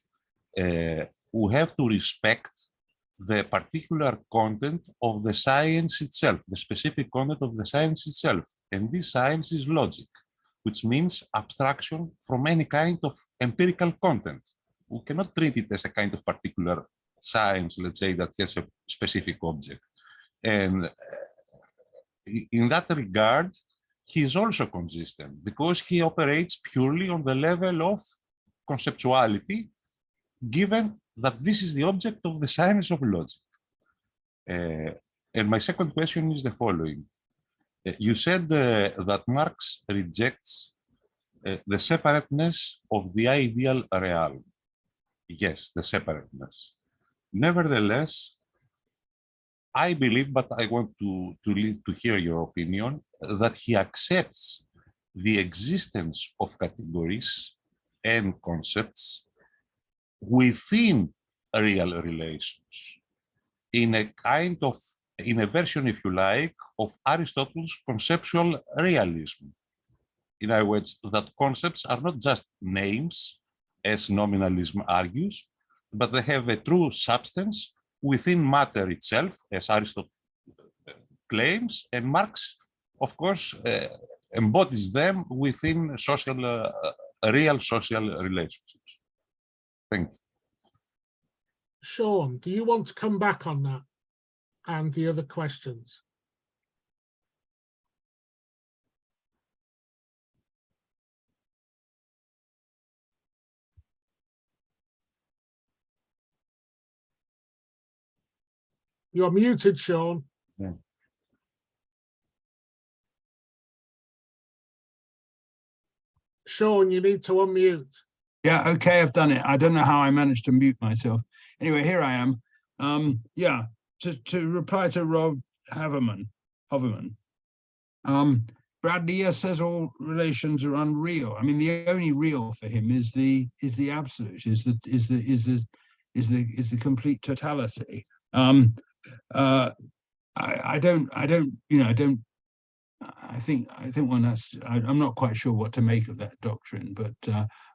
we have to respect the particular content of the science itself, the specific content of the science itself. And this science is logic, which means abstraction from any kind of empirical content. We cannot treat it as a kind of particular science, let's say, that has a specific object. And in that regard, he is also consistent because he operates purely on the level of conceptuality, given that this is the object of the science of logic. And my second question is the following. You said that Marx rejects the separateness of the ideal realm. Yes, the separateness. Nevertheless, I believe, but I want to hear your opinion, that he accepts the existence of categories and concepts within real relations, in a version, if you like, of Aristotle's conceptual realism. In other words, that concepts are not just names, as nominalism argues, but they have a true substance within matter itself, as Aristotle claims, and Marx, of course, embodies them within real social relationships. Thank you. Sean, do you want to come back on that and the other questions? You're muted, Sean. Yeah. Sean, you need to unmute. Yeah, okay, I've done it. I don't know how I managed to mute myself. Anyway, here I am. Yeah, to reply to Rob Haverman. Bradley says all relations are unreal. I mean, the only real for him is the absolute, is the complete totality. I think one has. I'm not quite sure what to make of that doctrine, but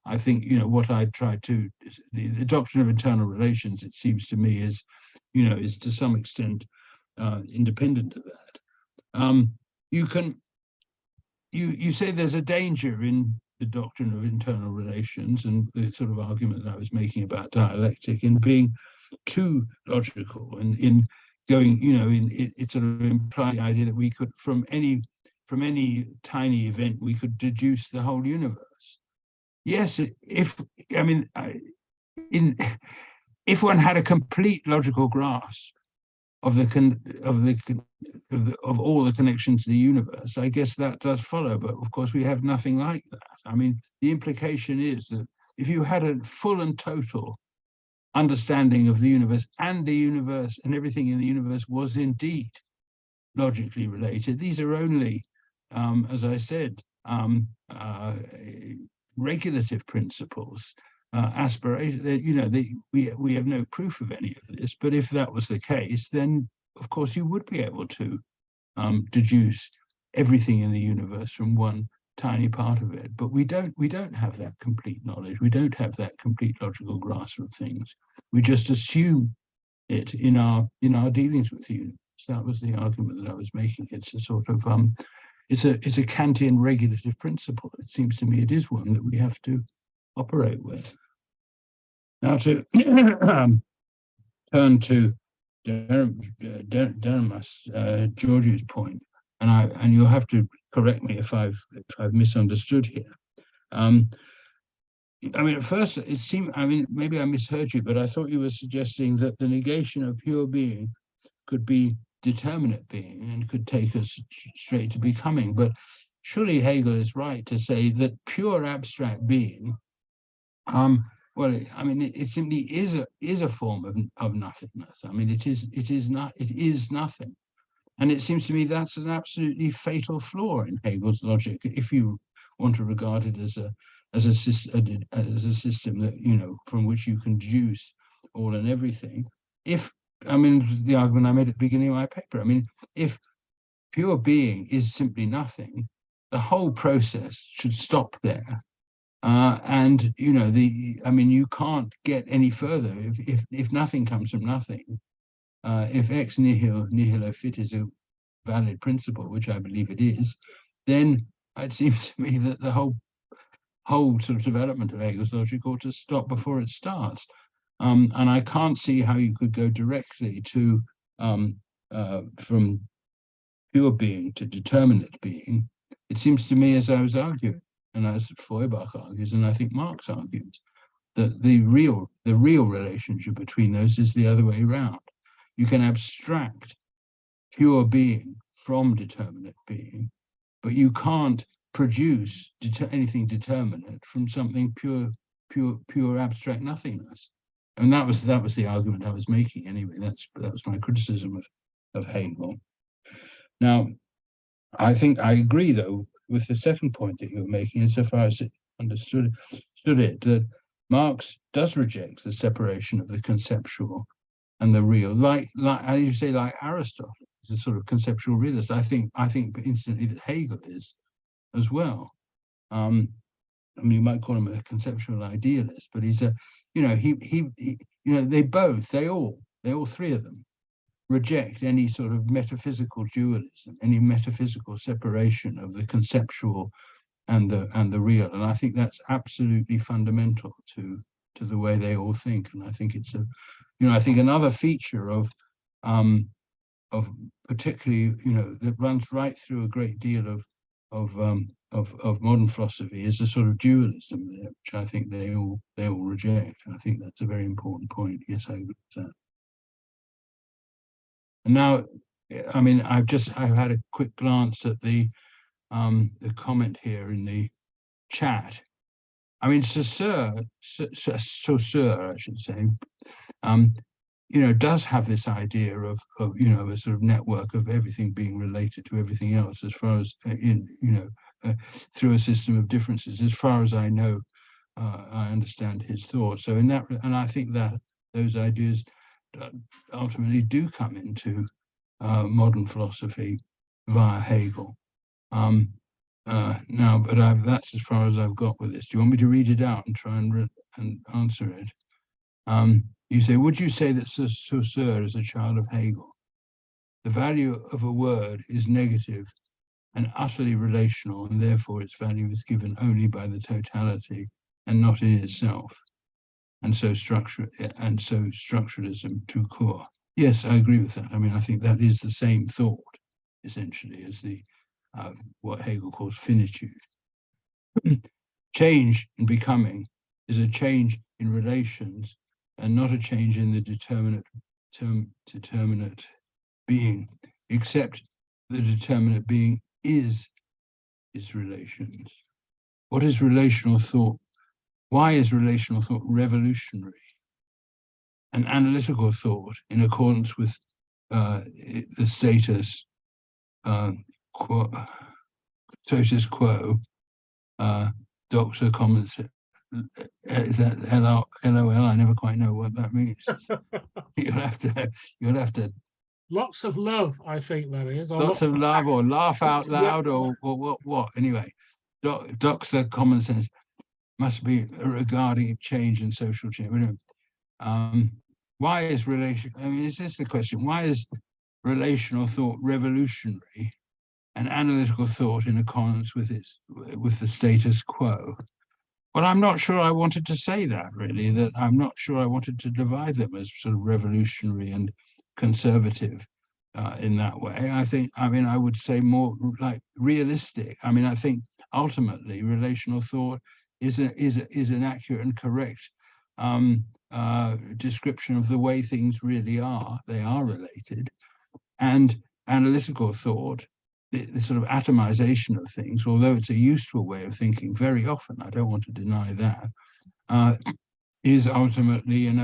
I think what I tried to the doctrine of internal relations. It seems to me is to some extent independent of that. You say there's a danger in the doctrine of internal relations and the sort of argument that I was making about dialectic in being too logical and in going, it sort of implies the idea that we could, from any tiny event, we could deduce the whole universe. Yes, if one had a complete logical grasp of all the connections to the universe, I guess that does follow. But of course, we have nothing like that. I mean, the implication is that if you had a full and total understanding of the universe and everything in the universe was indeed logically related, these are only, as I said, regulative principles. Aspiration, we have no proof of any of this, but if that was the case, then of course you would be able to deduce everything in the universe from one tiny part of it. But we don't have that complete knowledge. We don't have that complete logical grasp of things. We just assume it in our dealings with the universe. That was the argument that I was making. It's a sort of it's a Kantian regulative principle. It seems to me it is one that we have to operate with. Now to turn to George's point, and you'll have to correct me if I've misunderstood here. I mean, at first it seemed, maybe I misheard you, but I thought you were suggesting that the negation of pure being could be determinate being and could take us straight to becoming. But surely Hegel is right to say that pure abstract being, it simply is a form of nothingness. I mean, it is nothing, and it seems to me that's an absolutely fatal flaw in Hegel's logic. If you want to regard it as a system that from which you can deduce all and everything. The argument I made at the beginning of my paper. I mean, if pure being is simply nothing, the whole process should stop there. You can't get any further if nothing comes from nothing. if ex nihilo fit is a valid principle, which I believe it is, then it seems to me that the whole sort of development of Hegel's logic ought to stop before it starts. And I can't see how you could go directly to from pure being to determinate being. It seems to me, as I was arguing, and as Feuerbach argues, and I think Marx argues, that the real relationship between those is the other way around. You can abstract pure being from determinate being, but you can't produce anything determinate from something pure abstract nothingness. And that was the argument I was making anyway. That was my criticism of Hegel. Now, I think I agree though with the second point that you were making, insofar as it understood it, that Marx does reject the separation of the conceptual and the real, like how do you say, like Aristotle is a sort of conceptual realist. I think instantly that Hegel is as well. I mean, you might call him a conceptual idealist, but he's a, they all three of them reject any sort of metaphysical dualism, any metaphysical separation of the conceptual and the real. And I think that's absolutely fundamental to the way they all think. And I think it's I think another feature of particularly, that runs right through a great deal of modern philosophy is the sort of dualism there, which I think they all reject. And I think that's a very important point. Yes, I agree with that. And now, I mean, I've had a quick glance at the comment here in the chat. I mean, Saussure, I should say, does have this idea of a sort of network of everything being related to everything else, as far as through a system of differences. As far as I know, I understand his thoughts. So in that, and I think that those ideas ultimately do come into modern philosophy via Hegel. Now, but that's as far as I've got with this. Do you want me to read it out and try and answer it? You say, would you say that Saussure is a child of Hegel? The value of a word is negative and utterly relational, and therefore its value is given only by the totality and not in itself. And so structuralism tout court. Yes, I agree with that. I mean, I think that is the same thought, essentially, as the what Hegel calls finitude. Change in becoming is a change in relations and not a change in the determinate being, except the determinate being is relations. What is relational thought? Why is relational thought revolutionary? An analytical thought in accordance with the status quo, Dr. Commons, is that LOL? I never quite know what that means. You'll have to. Lots of love, I think that is. Lots of love, or laugh out loud, yeah. or what? Anyway, Dr. Common Sense must be regarding change and social change. Why is relation? I mean, is this the question? Why is relational thought revolutionary and analytical thought in accordance with the status quo? Well, I'm not sure I wanted to say that, really, that I'm not sure I wanted to divide them as sort of revolutionary and conservative in that way. I would say more like realistic. I mean, I think ultimately relational thought is an accurate and correct description of the way things really are. They are related. And analytical thought, the sort of atomization of things, although it's a useful way of thinking very often, I don't want to deny that, is ultimately an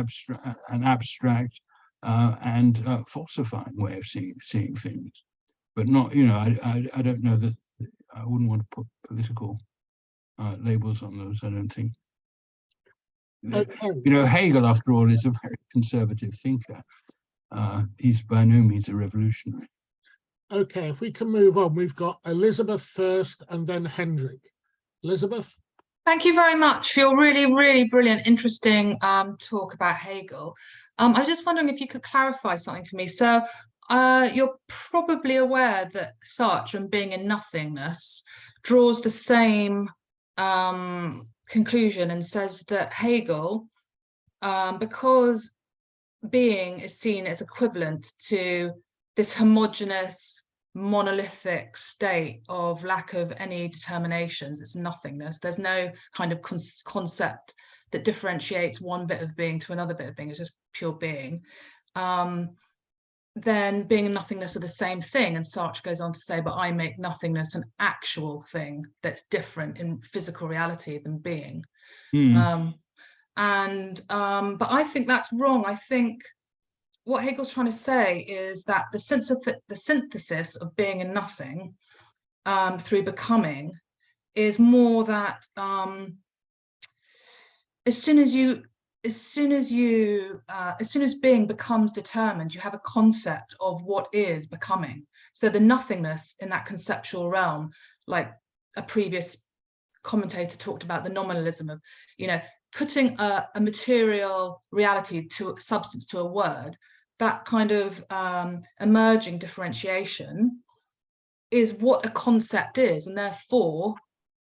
abstract and falsifying way of seeing things. But not, I don't know that, I wouldn't want to put political labels on those, I don't think. Okay. Hegel, after all, is a very conservative thinker. He's by no means a revolutionary. Okay, if we can move on, we've got Elizabeth first and then Hendrik. Elizabeth? Thank you very much for your really, really brilliant, interesting talk about Hegel. I was just wondering if you could clarify something for me. So you're probably aware that Sartre and being in nothingness draws the same conclusion and says that Hegel, because being is seen as equivalent to this homogeneous monolithic state of lack of any determinations, it's nothingness, there's no kind of concept that differentiates one bit of being to another bit of being, it's just pure being, then being and nothingness are the same thing. And Sartre goes on to say, but I make nothingness an actual thing that's different in physical reality than being. But I think that's wrong. I think what Hegel's trying to say is that the synthesis of being and nothing through becoming is more that as soon as being becomes determined, you have a concept of what is becoming. So the nothingness in that conceptual realm, like a previous commentator talked about the nominalism of, putting a material reality to a substance to a word, that kind of emerging differentiation is what a concept is, and therefore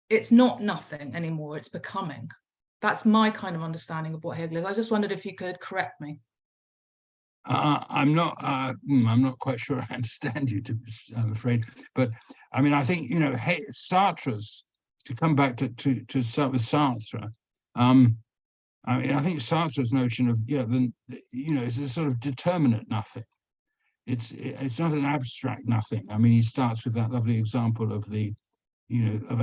it's not nothing anymore, it's becoming. That's my kind of understanding of what Hegel is. I just wondered if you could correct me. I'm not quite sure I understand you, I'm afraid. But I mean, I think, Sartre's, to come back to start with Sartre, I mean, I think Sartre's notion of, it's a sort of determinate nothing. It's not an abstract nothing. I mean, he starts with that lovely example of the, of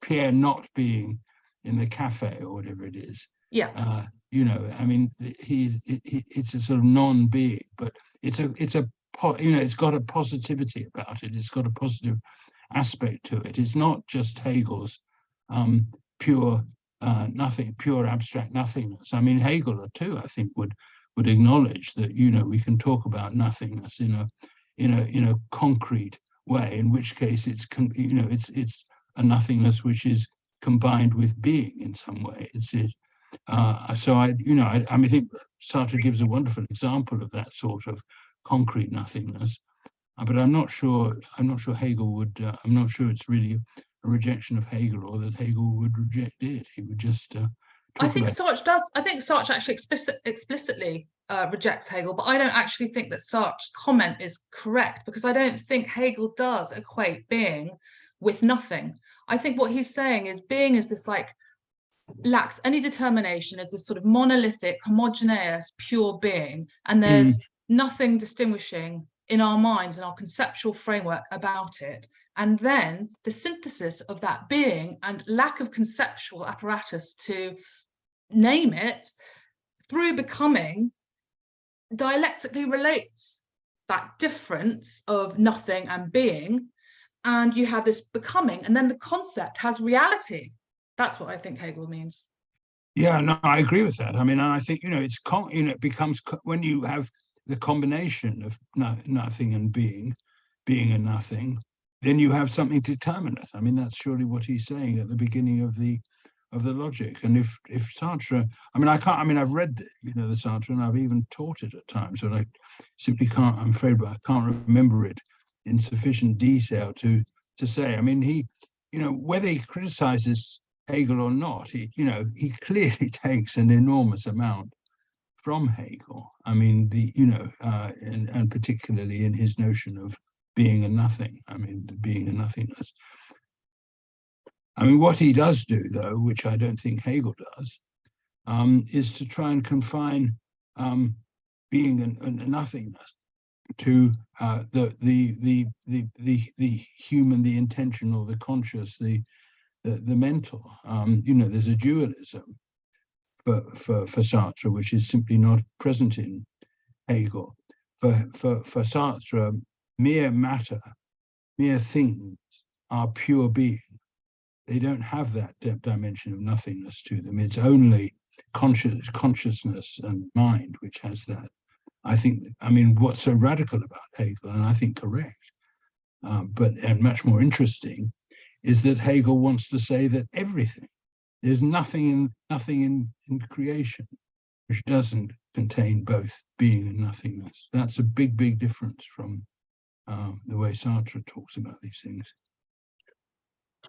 Pierre not being in the cafe or whatever it is. Yeah. I mean, it's a sort of non-being, but it's got a positivity about it. It's got a positive aspect to it. It's not just Hegel's pure nothing, pure abstract nothingness. I mean, Hegel too, I think, would acknowledge that we can talk about nothingness in a concrete way, in which case it's a nothingness which is combined with being in some way. So I think Sartre gives a wonderful example of that sort of concrete nothingness, but I'm not sure Hegel would. I'm not sure it's really a rejection of Hegel, or that Hegel would reject it. He would just. I think Sartre does. I think Sartre actually explicitly rejects Hegel, but I don't actually think that Sartre's comment is correct, because I don't think Hegel does equate being with nothing. I think what he's saying is being is this lacks any determination, as this sort of monolithic, homogeneous, pure being, and there's nothing distinguishing in our minds and our conceptual framework about it. And then the synthesis of that being and lack of conceptual apparatus to name it through becoming dialectically relates that difference of nothing and being, and you have this becoming, and then the concept has reality. That's what I think Hegel means. Yeah, no, I agree with that. I mean, and I think, it becomes, when you have the combination of nothing and being and nothing, then you have something determinate. I mean, that's surely what he's saying at the beginning of the logic. And if Sartre, I've read the Sartre, and I've even taught it at times, but I simply can't, I'm afraid, but I can't remember it in sufficient detail to say. I mean, he, whether he criticizes Hegel or not, he clearly takes an enormous amount from Hegel. I mean, and particularly in his notion of being and nothing. I mean, being and nothingness. I mean, what he does do, though, which I don't think Hegel does, is to try and confine being and nothingness to the human, the intentional, the conscious, the mental. There's a dualism for Sartre, which is simply not present in Hegel. For Sartre, mere matter, mere things are pure being. They don't have that dimension of nothingness to them. It's only consciousness and mind which has that. What's so radical about Hegel, and I think correct, and much more interesting, is that Hegel wants to say that everything, there's nothing in creation which doesn't contain both being and nothingness. That's a big, big difference from the way Sartre talks about these things.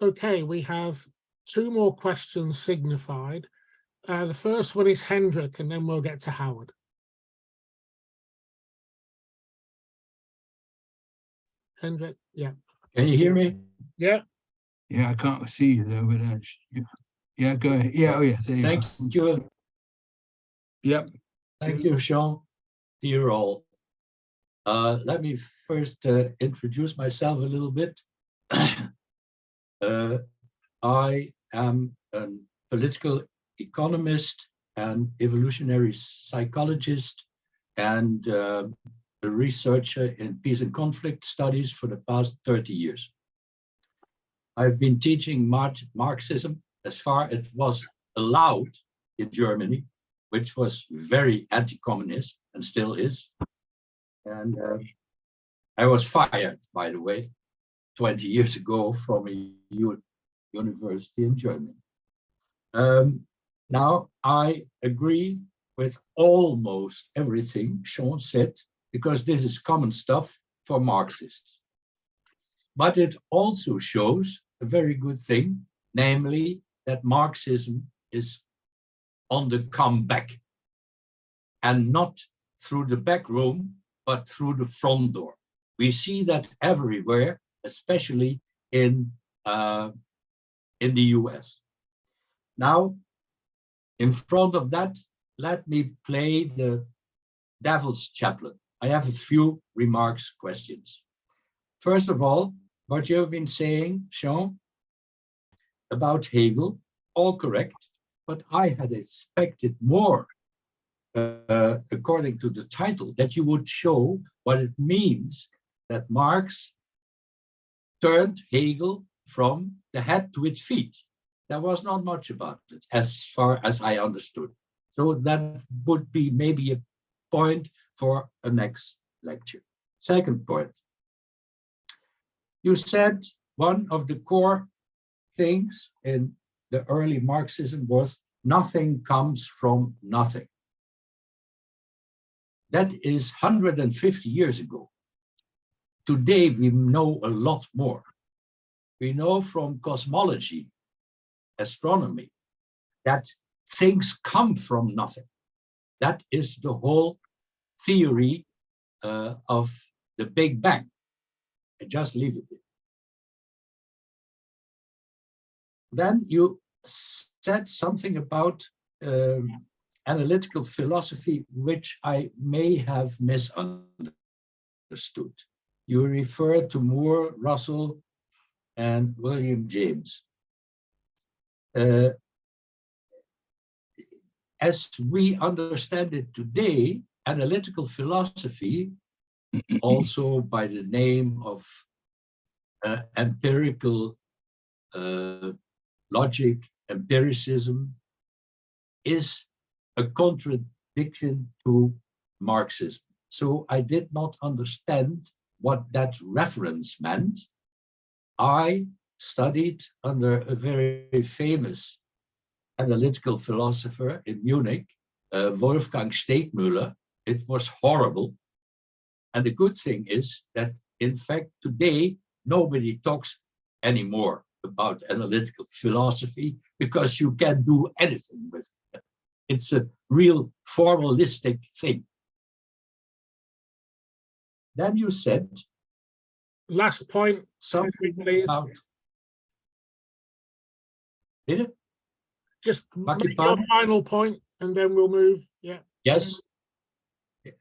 Okay, we have 2 more questions signified. The first one is Hendrik, and then we'll get to Howard. Hendrik, yeah. Can you hear me? Yeah. Yeah, I can't see you though, but yeah, go ahead. Yeah, oh yeah, there you Thank are. you. Yep. Thank you, Sean. Dear all. Let me first introduce myself a little bit. I am a political economist and evolutionary psychologist and a researcher in peace and conflict studies for the past 30 years. I've been teaching Marxism as far as it was allowed in Germany, which was very anti-communist and still is. And I was fired, by the way, 20 years ago from a university in Germany. Now, I agree with almost everything Sean said, because this is common stuff for Marxists. But it also shows a very good thing, namely that Marxism is on the comeback, and not through the back room, but through the front door. We see that everywhere, especially in the US. Now, in front of that, let me play the devil's chaplain. I have a few remarks, questions. First of all, what you've been saying, Sean, about Hegel, all correct, but I had expected more, according to the title, that you would show what it means that Marx turned Hegel from the head to its feet. There was not much about it, as far as I understood. So that would be maybe a point for a next lecture. Second point. You said one of the core things in the early Marxism was nothing comes from nothing. That is 150 years ago. Today, we know a lot more. We know from cosmology, astronomy, that things come from nothing. That is the whole theory of the Big Bang. I just leave it there. Then you said something about analytical philosophy, which I may have misunderstood. You referred to Moore, Russell, and William James. As we understand it today, analytical philosophy, also by the name of empirical logic, empiricism, is a contradiction to Marxism. So I did not understand what that reference meant. I studied under a very famous analytical philosopher in Munich, Wolfgang Stegmüller. It was horrible. And the good thing is that, in fact, today, nobody talks anymore about analytical philosophy because you can do anything with it. It's a real formalistic thing. Then you said, Last point, something please. about, did it? Just Beg make your your pardon? final point, and then we'll move. Yeah. Yes,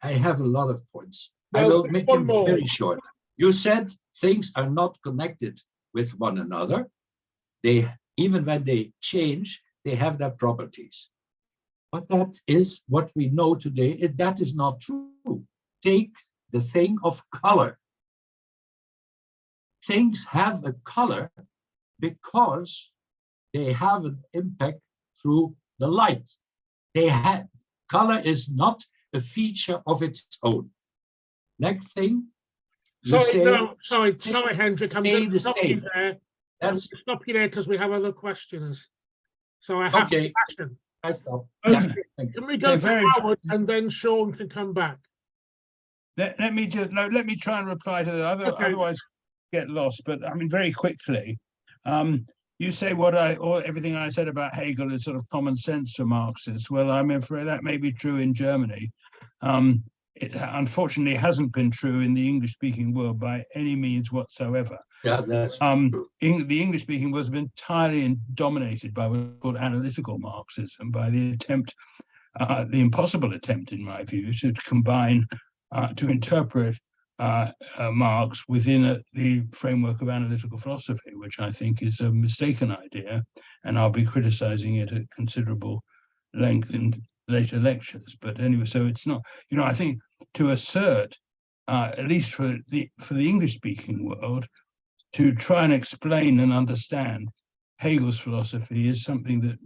I have a lot of points. I Well, will make one them more. very short. You said things are not connected with one another. They, even when they change, they have their properties. But that is what we know today. That is not true. Take the thing of color. Things have a color because they have an impact through the light. They have, color is not a feature of its own. Next thing, Sorry, Hendrik, I'm going to stop you there. That's Stop you there because we have other questioners. So I have okay. to action. I stop. Okay. Yeah, thank you. Can we go Okay, to very- Howard and then Sean can come back? Let me just let me try and reply to the other. Okay. Otherwise, get lost. But I mean, very quickly, you say everything I said about Hegel is sort of common sense for Marxists. Well, I'm afraid that may be true in Germany. It unfortunately hasn't been true in the English-speaking world by any means whatsoever. Yeah, that's true. The English-speaking world has been entirely dominated by what's called analytical Marxism, by the attempt, the impossible attempt, in my view, to combine, to interpret Marx within the framework of analytical philosophy, which I think is a mistaken idea, and I'll be criticizing it at considerable length in later lectures. But anyway, so it's not, I think to assert, at least for the English-speaking world, to try and explain and understand Hegel's philosophy is something that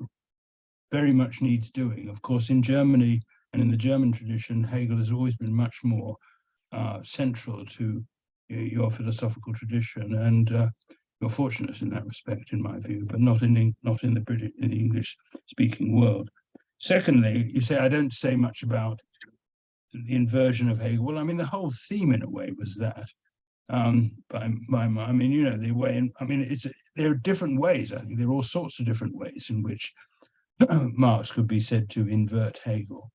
very much needs doing. Of course, in Germany and in the German tradition, Hegel has always been much more central to your philosophical tradition, and you're fortunate in that respect, in my view, but not in the English-speaking world. Secondly, you say I don't say much about the inversion of Hegel. Well, I mean, the whole theme, in a way, was that. I mean, the way. There are different ways. I think there are all sorts of different ways in which Marx could be said to invert Hegel.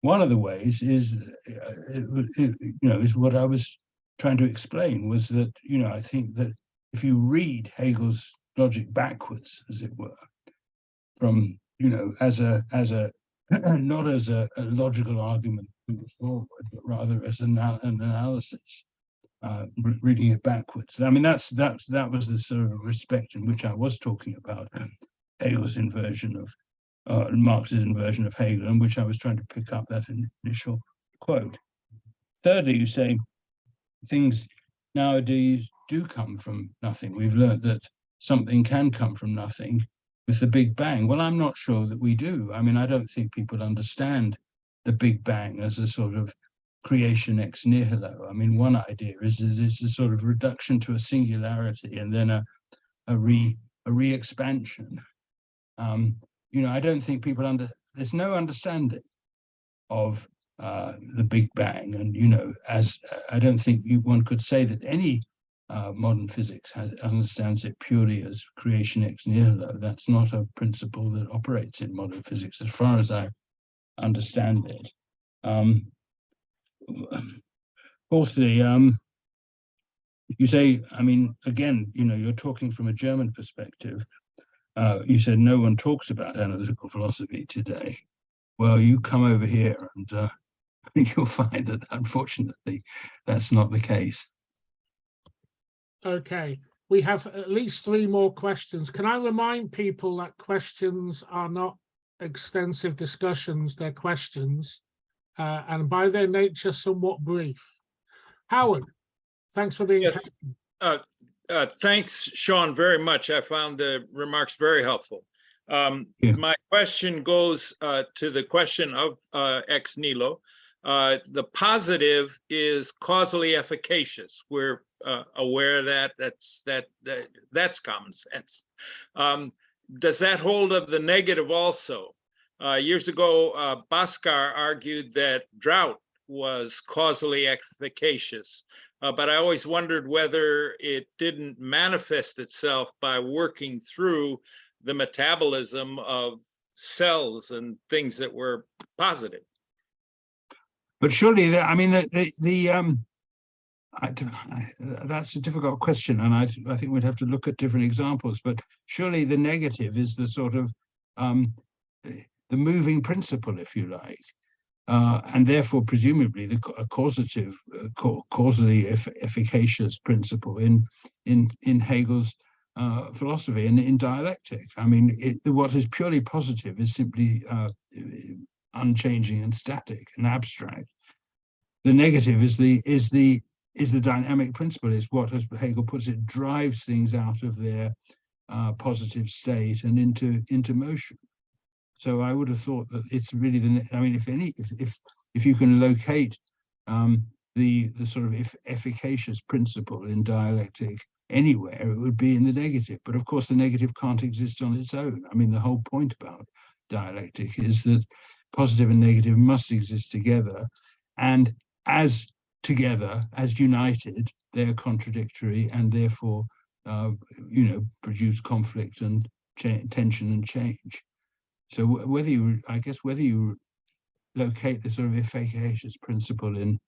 One of the ways is, is what I was trying to explain, was that, I think that if you read Hegel's logic backwards, as it were, from, as a not as a logical argument forward, but rather as an analysis, reading it backwards. I mean, that was the sort of respect in which I was talking about Hegel's inversion of Marx's inversion of Hegel, in which I was trying to pick up that initial quote. Thirdly, you say things nowadays do come from nothing. We've learned that something can come from nothing with the Big Bang. Well, I'm not sure that we do. I mean, I don't think people understand the Big Bang as a sort of creation ex nihilo. I mean, one idea is that it's a sort of reduction to a singularity and then a re-expansion. I don't think people there's no understanding of the Big Bang, and as I don't think one could say that any modern physics understands it purely as creation ex nihilo. That's not a principle that operates in modern physics, as far as I understand it. Fourthly, you say, I mean, again, you're talking from a German perspective. You said no one talks about analytical philosophy today. Well, you come over here and you'll find that, unfortunately, that's not the case. Okay, we have at least 3 more questions. Can I remind people that questions are not extensive discussions, they're questions, and by their nature, somewhat brief. Howard, thanks for being here. Thanks, Sean, very much. I found the remarks very helpful. My question goes to the question of ex nihilo. The positive is causally efficacious. We're aware of that. That's common sense. Does that hold of the negative also? Years ago, Bhaskar argued that drought was causally efficacious, but I always wondered whether it didn't manifest itself by working through the metabolism of cells and things that were positive. But surely, that's a difficult question, and I think we'd have to look at different examples. But surely the negative is the sort of the moving principle, if you like, and therefore presumably a causative, causally efficacious principle in Hegel's philosophy and in dialectic. I mean, what is purely positive is simply unchanging and static and abstract. The negative is the dynamic principle, is what, as Hegel puts it, drives things out of their positive state and into motion. So I would have thought that it's really if you can locate the sort of efficacious principle in dialectic anywhere, it would be in the negative. But of course, the negative can't exist on its own. I mean, the whole point about dialectic is that positive and negative must exist together, and as together, as united, they're contradictory, and therefore, produce conflict and tension and change. So whether you locate the sort of efficacious principle in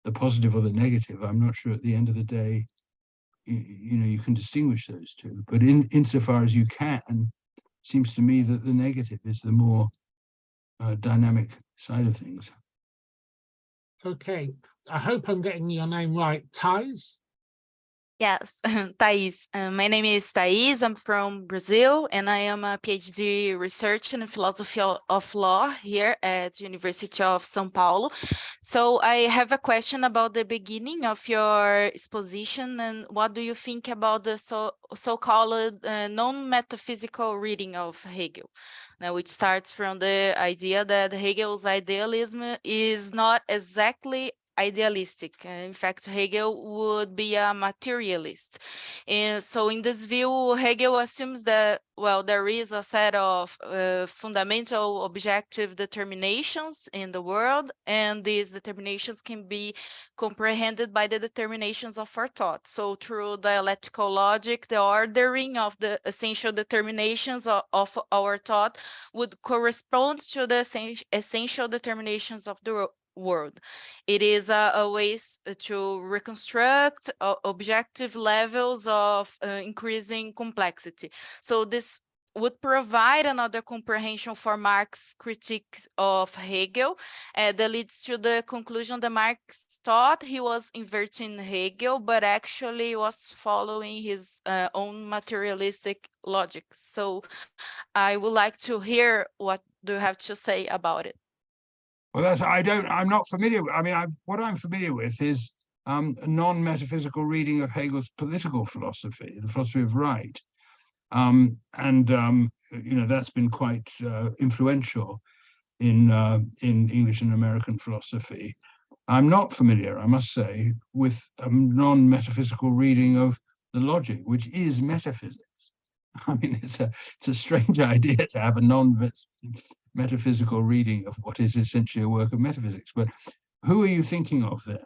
the positive or the negative, I'm not sure at the end of the day, you can distinguish those two. But insofar as you can, seems to me that the negative is the more dynamic side of things. Okay, I hope I'm getting your name right. Thais? Yes, Thais. My name is Thais. I'm from Brazil, and I am a PhD researcher in philosophy of law here at the University of São Paulo. So I have a question about the beginning of your exposition, and what do you think about the so-called non-metaphysical reading of Hegel? Now, it starts from the idea that Hegel's idealism is not exactly idealistic. In fact, Hegel would be a materialist. And so in this view, Hegel assumes that, well, there is a set of fundamental objective determinations in the world, and these determinations can be comprehended by the determinations of our thought. So through dialectical logic, the ordering of the essential determinations of our thought would correspond to the essential determinations of the world. It is a way to reconstruct objective levels of increasing complexity. So this would provide another comprehension for Marx's critique of Hegel that leads to the conclusion that Marx thought he was inverting Hegel, but actually was following his own materialistic logic. So I would like to hear what do you have to say about it. Well, I'm not familiar. I mean, what I'm familiar with is a non-metaphysical reading of Hegel's political philosophy, the philosophy of right. That's been quite influential in English and American philosophy. I'm not familiar, I must say, with a non-metaphysical reading of the logic, which is metaphysics. I mean, it's a strange idea to have a non-metaphysical reading of what is essentially a work of metaphysics. But who are you thinking of there?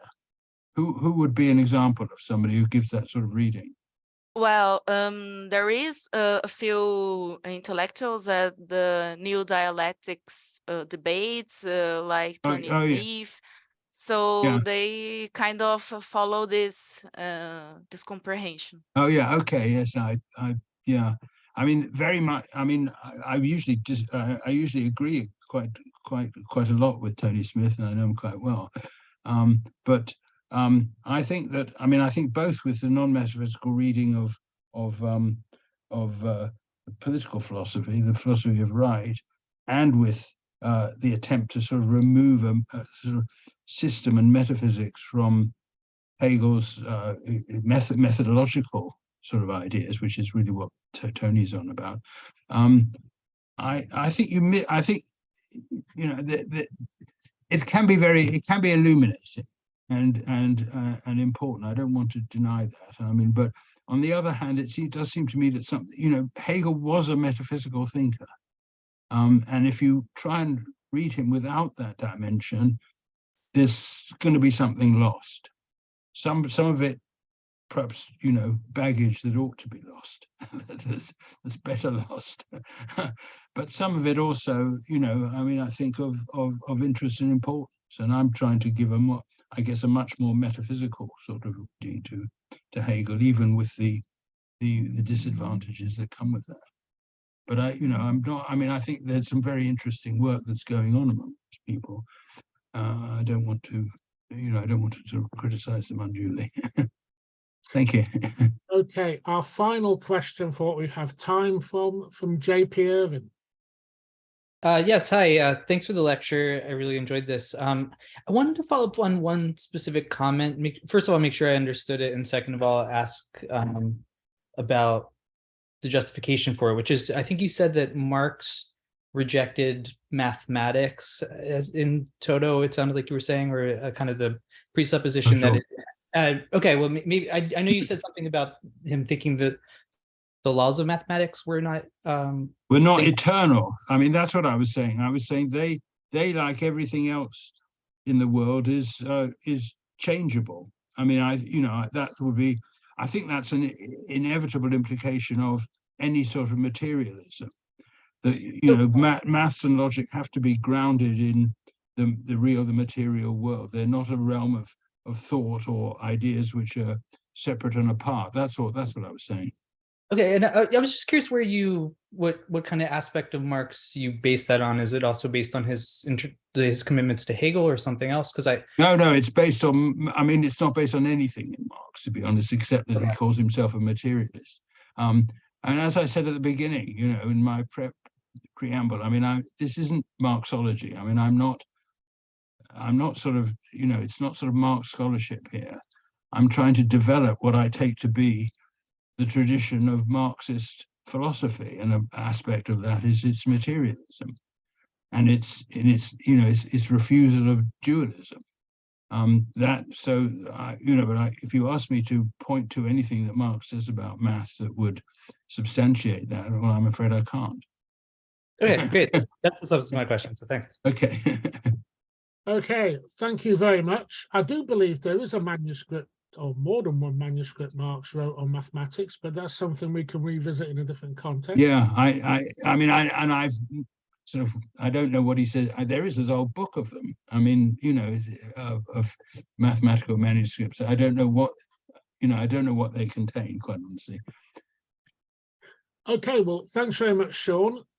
Who would be an example of somebody who gives that sort of reading? Well, there is a few intellectuals at the new dialectics debates, like Tony Smith. Yeah. So yeah, they kind of follow this this comprehension. Oh yeah, okay, yes, yeah. I mean, very much. I mean, I usually agree quite a lot with Tony Smith, and I know him quite well. But I think that, I think both with the non-metaphysical reading of political philosophy, the philosophy of right, and with the attempt to sort of remove a sort of system and metaphysics from Hegel's methodological sort of ideas, which is really what Tony's on about. I think it can be illuminating and important. I don't want to deny that. I mean, but on the other hand, it does seem to me that Hegel was a metaphysical thinker, and if you try and read him without that dimension, there's going to be something lost. Some of it, perhaps, baggage that ought to be lost, that's better lost. But some of it also, I think of interest and importance, and I'm trying to give a much more metaphysical sort of reading to Hegel, even with the disadvantages that come with that. But I think there's some very interesting work that's going on among people. I don't want to sort of criticize them unduly. Thank you. Okay, our final question for what we have time from JP Irvin. Yes, hi. Thanks for the lecture. I really enjoyed this. I wanted to follow up on one specific comment. First of all, make sure I understood it, and second of all, ask about the justification for it, which is, I think you said that Marx rejected mathematics as in toto, it sounded like you were saying, or kind of the presupposition that it Okay, well, maybe I know you said something about him thinking that the laws of mathematics were not We're not eternal. I mean, that's what I was saying. I was saying they like everything else in the world is changeable. I mean, that would be. I think that's an inevitable implication of any sort of materialism. That maths and logic have to be grounded in the material world. They're not a realm of thought or ideas which are separate and apart. That's what I was saying. Okay, and I was just curious what kind of aspect of Marx you base that on. Is it also based on his commitments to Hegel or something else? Because no, it's based on. I mean, it's not based on anything in Marx, to be honest, except that he calls himself a materialist. And as I said at the beginning, in my preamble, I mean, this isn't Marxology. I mean, I'm not sort of, it's not sort of Marx scholarship here. I'm trying to develop what I take to be the tradition of Marxist philosophy, and an aspect of that is its materialism, and its refusal of dualism. But if you ask me to point to anything that Marx says about maths that would substantiate that, well, I'm afraid I can't. Okay, great. That's the substance of my question. So thanks. Okay. Okay, thank you very much. I do believe there is a manuscript, or more than one manuscript, Marx wrote on mathematics, but that's something we can revisit in a different context. Yeah, I've sort of, I don't know what he said. There is this old book of them. I mean, of mathematical manuscripts. I don't know what they contain, quite honestly. Okay, well, thanks very much, Sean.